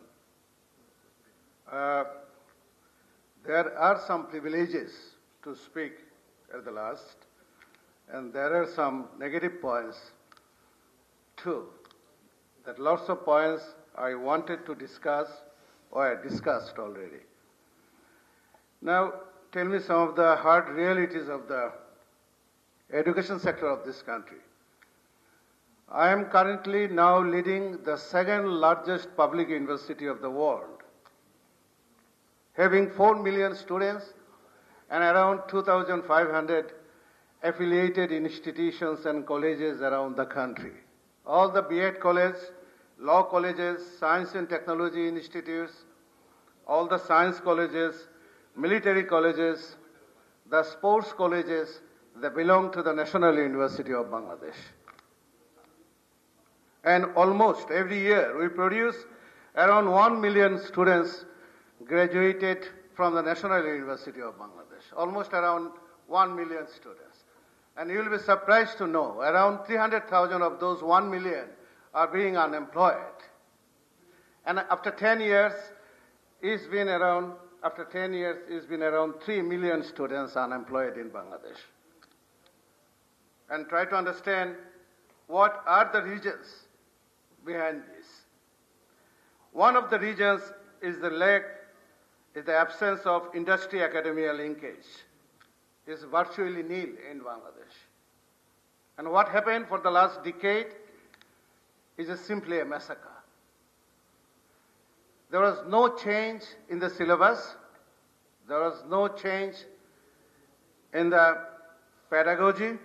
There are some privileges to to speak at the last, and there are some negative points too. That lots of points I wanted to discuss or I discussed already. Now, tell me some of the hard realities of the education sector of this country. I am currently now leading the second largest public university of the world, having 4 million students and around 2,500 affiliated institutions and colleges around the country. All the B.Ed colleges, law colleges, science and technology institutes, all the science colleges, military colleges, the sports colleges, they belong to the National University of Bangladesh. And almost every year we produce around 1 million students graduated from the National University of Bangladesh, almost around 1 million students. And you will be surprised to know around 300,000 of those 1 million are being unemployed. And after 10 years, it's been around 3 million students unemployed in Bangladesh. And try to understand what are the reasons behind this. One of the reasons is the absence of industry-academia linkage. Is virtually nil in Bangladesh. And what happened for the last decade is simply a massacre. There was no change in the syllabus. There was no change in the pedagogy,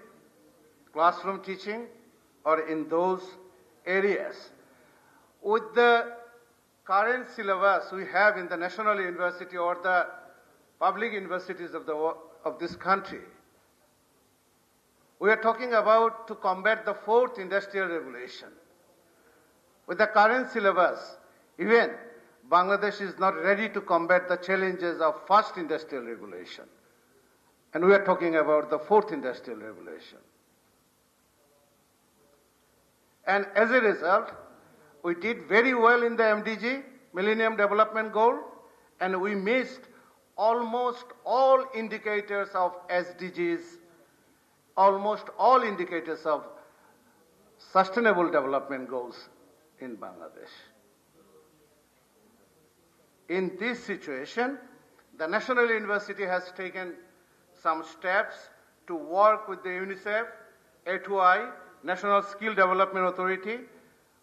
classroom teaching, or in those areas. With the current syllabus we have in the National University or the public universities of this country, we are talking about to combat the fourth industrial revolution. With the current syllabus, even Bangladesh is not ready to combat the challenges of first industrial revolution. And we are talking about the fourth industrial revolution. And as a result, we did very well in the MDG, Millennium Development Goal, and we missed almost all indicators of SDGs, almost all indicators of sustainable development goals in Bangladesh. In this situation, the National University has taken some steps to work with the UNICEF, A2I, National Skill Development Authority.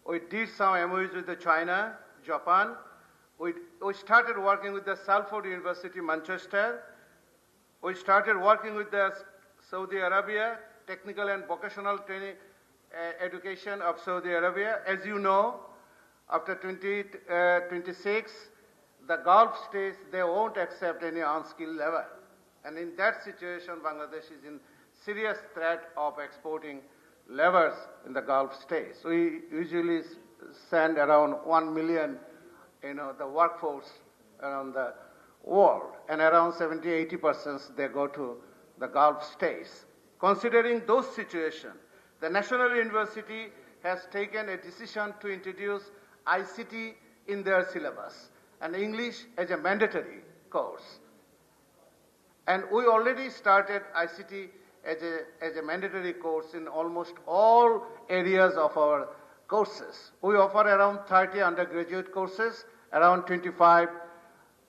We did some MOUs with the China, Japan. We started working with the Salford University, Manchester. We started working with the Saudi Arabia, Technical and Vocational Training Education of Saudi Arabia. As you know, after 2026, the Gulf states, they won't accept any unskilled level. And in that situation, Bangladesh is in serious threat of exporting laborers in the Gulf states. We usually send around 1 million, the workforce around the world, and around 70–80% they go to the Gulf states. Considering those situations, the National University has taken a decision to introduce ICT in their syllabus and English as a mandatory course. And we already started ICT as a mandatory course in almost all areas of our courses. We offer around 30 undergraduate courses, around 25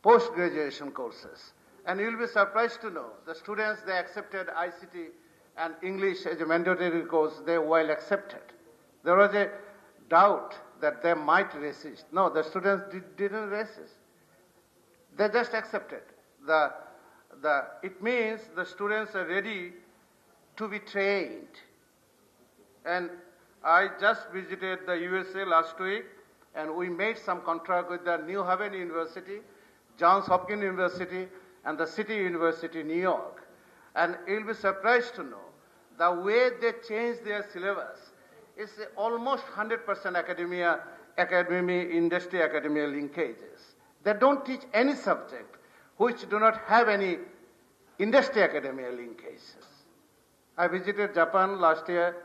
post-graduation courses. And you'll be surprised to know the students, they accepted ICT and English as a mandatory course, they well accepted. There was a doubt that they might resist. No, the students didn't resist. They just accepted. It means the students are ready to be trained. And I just visited the USA last week, and we made some contract with the New Haven University, Johns Hopkins University, and the City University, New York. And you'll be surprised to know the way they change their syllabus is almost 100% industry-academia linkages. They don't teach any subject which do not have any industry-academia linkages. I visited Japan last year,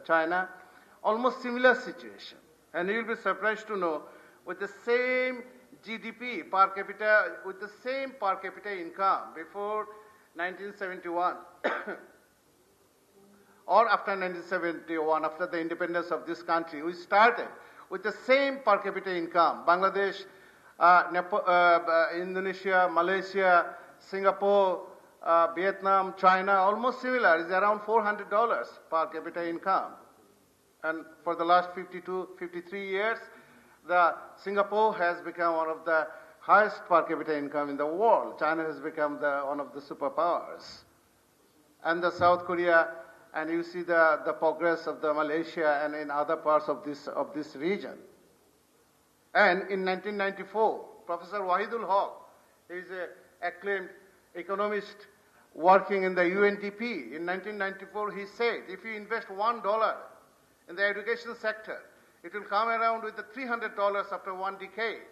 China, almost similar situation. And you'll be surprised to know with the same GDP per capita, with the same per capita income before 1971 or after 1971, after the independence of this country, we started with the same per capita income. Bangladesh, Indonesia, Malaysia, Singapore, Vietnam, China, almost similar, is around $400 per capita income. And for the last 53 years, the Singapore has become one of the highest per capita income in the world. China has become one of the superpowers. And the South Korea, and you see the progress of the Malaysia and in other parts of this region. And in 1994, Professor Wahidul Haq, he is an acclaimed economist working in the UNDP. In 1994, he said, if you invest $1 in the education sector, it will come around with the $300 after 1 decade.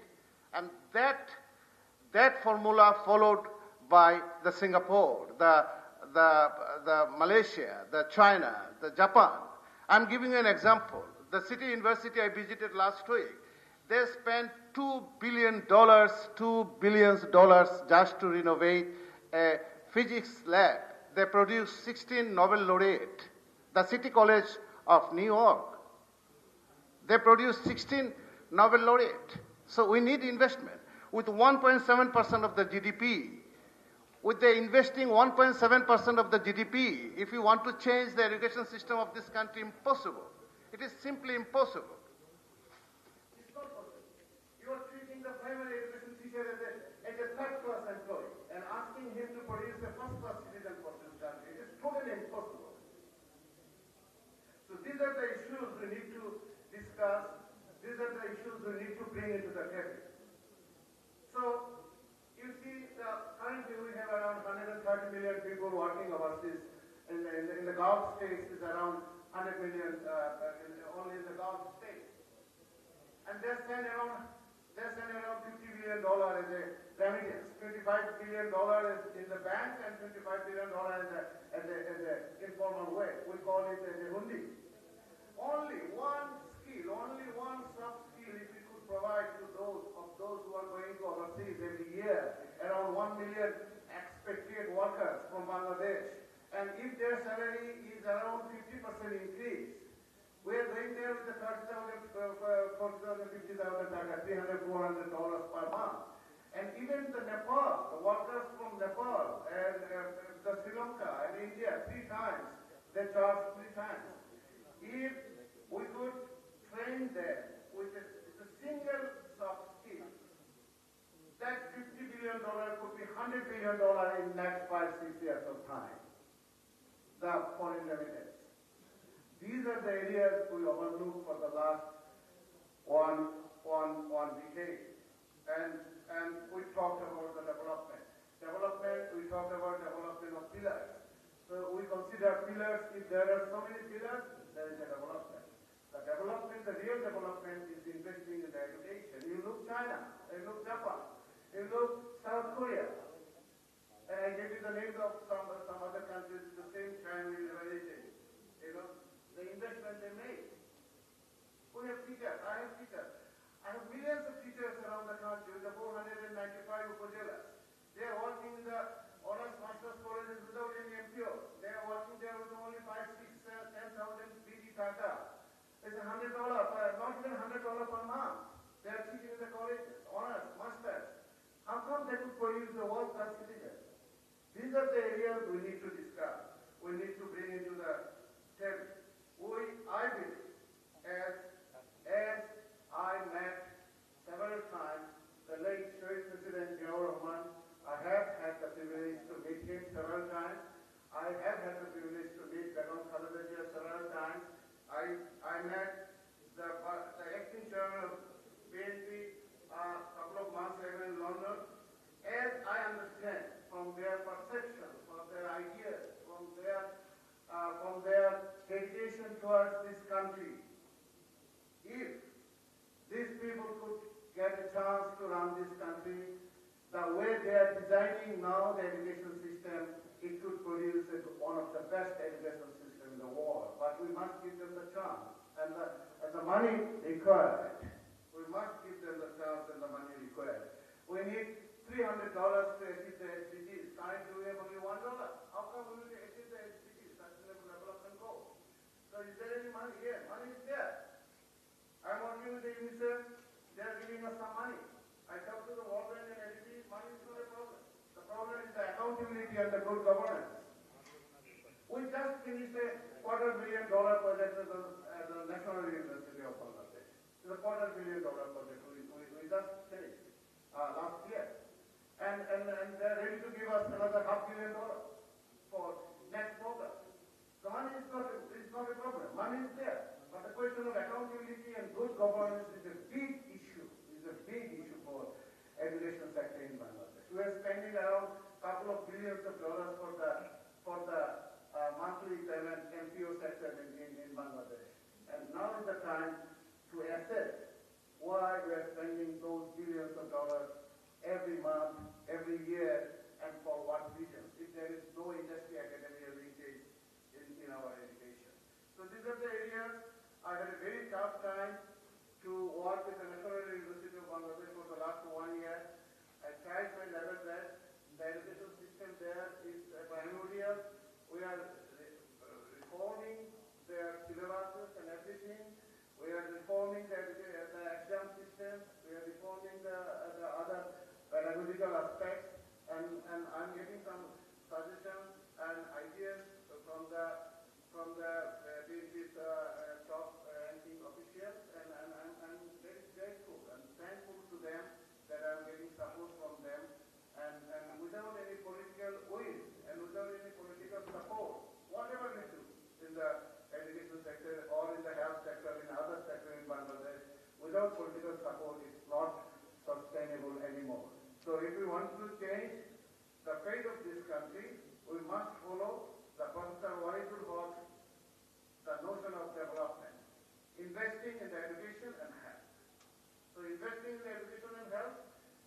And that formula followed by the Singapore, the Malaysia, the China, the Japan. I'm giving you an example. The City University I visited last week, they spent $2 billion just to renovate a physics lab. They produced 16 Nobel laureates. The City College of New York, they produced 16 Nobel laureates. So we need investment. With 1.7% of the GDP, with the investing 1.7% of the GDP, if you want to change the education system of this country, impossible. It is simply impossible. It's not possible. You are treating the primary education teacher as a third-class employee and asking him to produce a first-class citizen for this country. It is totally impossible. So these are the issues we need to discuss. These are the issues we need to bring into the table. So, you see, currently we have around 130 million people working overseas. In the Gulf states, is around 100 million only in the Gulf states. And they send around $50 billion as a remittance. $25 billion is in the bank and $25 billion as a informal way. We call it as a hundi. Only one skill, only one soft skill, if we could provide to those who are going to overseas every year, around 1 million expatriate workers from Bangladesh. And if their salary is around 50% increase, we are going there with the 30,000, 40,000, 50,000 Dhaka, $300, $400 per month. And even the Nepal, the workers from Nepal and the Sri Lanka and India, 3 times, they charge 3 times. If we could train them with a single soft skill, that $50 billion could be $100 billion in next 5-6 years of time. The foreign remittance. These are the areas we overlooked for the last one decade. And we talked about the development. We talked about development of pillars. So we consider pillars, if there are so many pillars, there is a development. The real development is investing in the education. You look China, you look Japan, you look South Korea. And I gave you the names of some other countries at the same time we evaluated. You know, the investment they made. We have teachers, I have teachers. I have millions of teachers around the country with the 495 upazilas. They are working in the honors master's colleges without any MPO. They are working there with only 5, 6, 10,000 BD Dhaka. It's $100, not even $100 per month. They are teaching in the colleges, honors, masters. How come they could produce the world-class citizens? These are the areas we need to discuss. We need to bring into the table. I believe, as I met several times the late Shaykh President Ziaur Rahman, I have had the privilege to meet him several times. I have had the privilege to meet Begum Khaleda Zia several times. I met the acting chairman of BNP a couple of months ago in London. As I understand from their perception, from their ideas, from their dedication towards this country, if these people could get a chance to run this country, the way they are designing now the education system, it could produce one of the best education systems in the world. But we must give them the chance and the money required. We must give them the chance and the money required. We need $300 to achieve the SDGs. Currently we have only $1. How come we will achieve the SDGs, Sustainable Development Goals? So is there any money? Yeah, money is there. I'm working with the UNICEF. They are giving us some money. I talked to the World Bank and LDP. Money is not a problem. The problem is the accountability and the good governance. We just finished a $250 million project at the National University of Bangladesh. It's a $250 million project we just finished last year. And they're ready to give us another $500 million for next program. The money is not a problem. Money is there. But the question of accountability and good governance is a big issue. It's a big issue for education sector in Bangladesh. We are spending around a couple of billions of dollars for the monthly payment MPO sector in Bangladesh. And now is the time to assess why we are spending those billions of dollars every month, every year, and for what reason, if there is no industry academia linkage in our education. So these are the areas I had a very tough time to work with the National University of Bangladesh for the last 1 year. I tried my level best. The education system there is primordial. We are reforming their syllabuses and everything. We are reforming the exam system. We are reforming the other pedagogical aspects, and I'm getting some suggestions and ideas from the BNP's top ranking officials, and I'm very grateful and thankful to them that I'm getting support from them, and without any political will and without any political support, whatever we do in the education sector or in the health sector, in other sector in Bangladesh, without political support, it's not sustainable anymore. So if we want to change the fate of this country, we must follow the Professor Wahidul Haq's the notion of development, investing in the education and health. So investing in the education and health,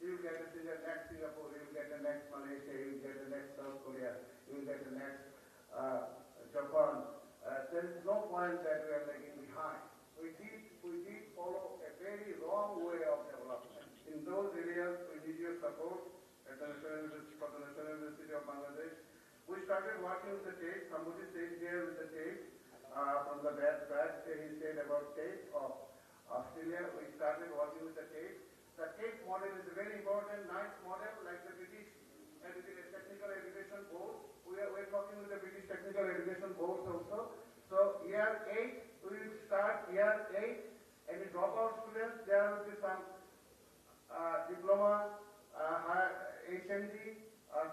you will get the next Singapore, you will get the next Malaysia, you will get the next South Korea, you will get the next Japan. There is no point that we are lagging behind. We did follow a very wrong way of development. In those areas, we need your support at the National University of Bangladesh. We started working with the TAFE. Somebody said here with the TAFE, from the back, he said about TAFE of Australia. We started working with the TAFE. The TAFE model is a very important, nice model, like the British Technical Education Board. We're talking with the British Technical Education Board also. So year 8, we will start year 8, and the dropout students, there will be some diploma, HND,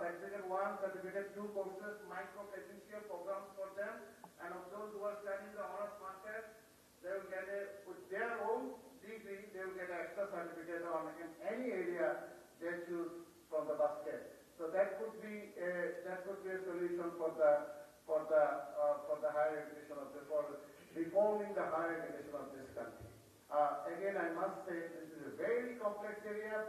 certificate 1, certificate 2 courses, micro-credential programs for them, and of those who are studying the honors master, they will get with their own degree, they will get an extra certificate on in any area they choose from the basket. So that could be a solution for the higher education for reforming the higher education of this country. Again, I must say this is a very complex area.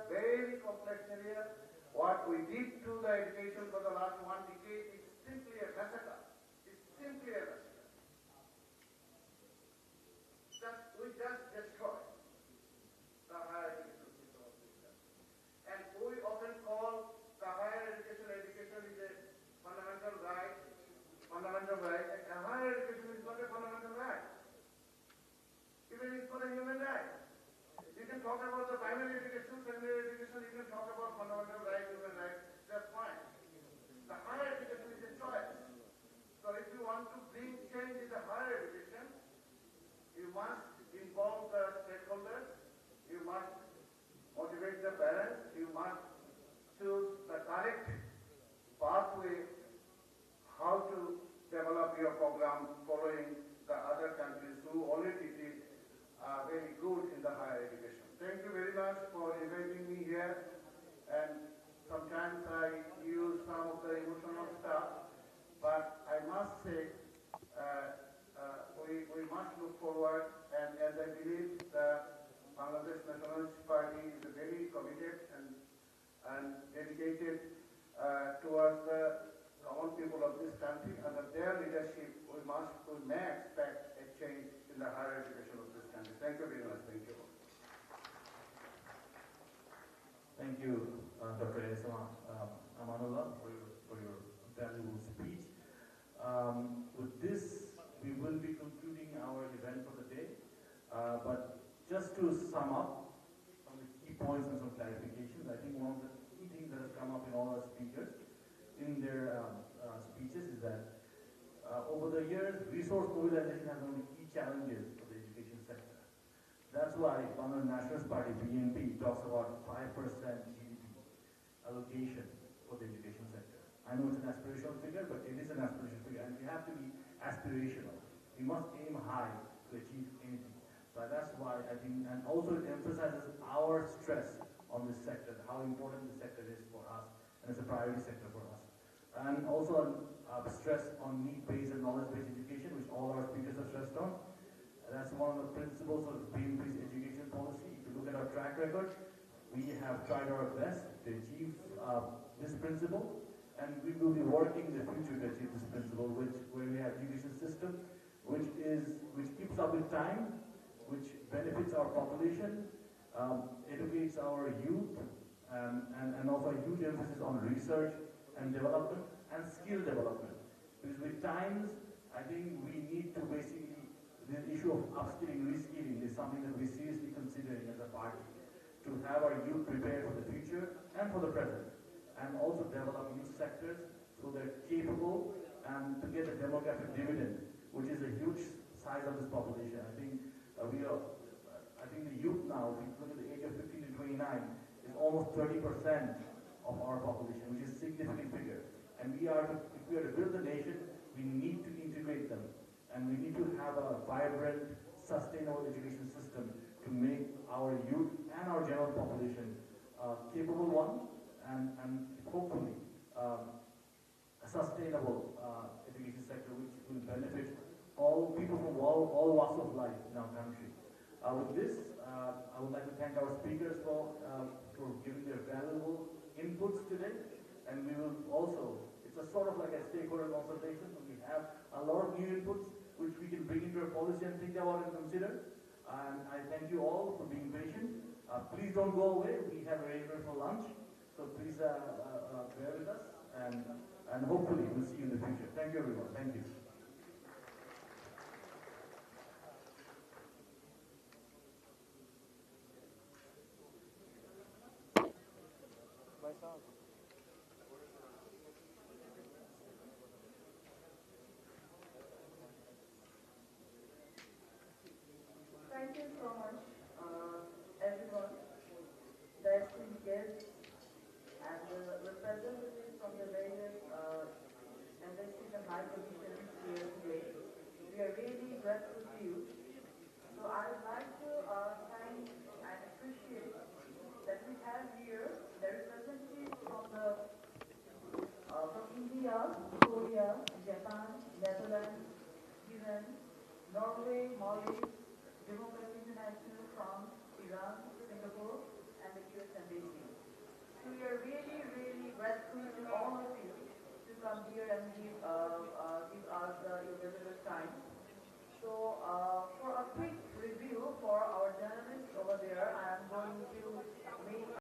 What we did to the education for the last 1 decade is simply a massacre. We just destroyed the higher education system of this country. And we often call the higher education is a fundamental right. And higher education is not a fundamental right. Even it's not a human right. You can talk about the primary education, secondary education, you can talk about fundamental rights, human rights, that's fine. The higher education is a choice. So if you want to bring change in the higher education, you must involve the stakeholders, you must motivate the parents, you must choose the correct pathway how to develop your program following the other countries who already did very good in the higher education. Thank you very much for inviting me here, and sometimes I use some of the emotional stuff, but I must say we must look forward, and as I believe the Bangladesh Nationalist Party is very committed and dedicated towards the common people of this country. Under their leadership, we may expect a change in the higher education of this country. Thank you very much. Thank you. Thank you, Dr. Esama Amanullah, for your valuable speech. With this, we will be concluding our event for the day. But just to sum up some of the key points and some clarifications, I think one of the key things that has come up in all our speakers in their speeches is that over the years, resource mobilization has one of the key challenges for the education sector. That's why Bangladesh Nationalist Party, BNP, talks about 5% GDP allocation for the education sector. I know it's an aspirational figure, but it is an aspirational figure, and we have to be aspirational. We must aim high to achieve anything. So that's why I think, and also it emphasizes our stress on this sector, how important the sector is for us, and it's a priority sector for us. And also stress on need-based and knowledge-based education, which all our speakers have stressed on. That's one of the principles of BNP's education policy. If you look at our track record, we have tried our best to achieve this principle, and we will be working in the future to achieve this principle, where we have education system which keeps up with time, which benefits our population, educates our youth, and also a huge emphasis on research and development and skill development. Because with times, I think we need to basically, the issue of upskilling, reskilling is something that we're seriously considering as a party, to have our youth prepared for the future and for the present, and also develop new sectors so they're capable and to get a demographic dividend, which is a huge size of this population. I think the youth now, if you look at the age of 15 to 29, is almost 30% of our population, which is a significant figure. And if we are to build a nation, we need to integrate them. And we need to have a vibrant, sustainable education system to make our youth and our general population a capable one, and hopefully a sustainable education sector which will benefit all people from all walks of life in our country. With this, I would like to thank our speakers for giving their valuable inputs today, and we will also, it's a sort of like a stakeholder consultation, so we have a lot of new inputs which we can bring into our policy and think about and consider. And I thank you all for being patient. Please don't go away, we have arrangement for lunch, so please bear with us, and hopefully we'll see you in the future. Thank you everyone, thank you. Thank you so much, everyone, the esteemed guests, and the representatives from the various embassies and high positions here today. We are really grateful to you. So I would like to thank and appreciate that we have here the representatives from India, Korea, Japan, Netherlands, Iran, Norway, Maldives, Democracy International, France, Iran, Singapore, and the US Embassy. So we are really, really grateful to all of you to come here and give us your valuable time.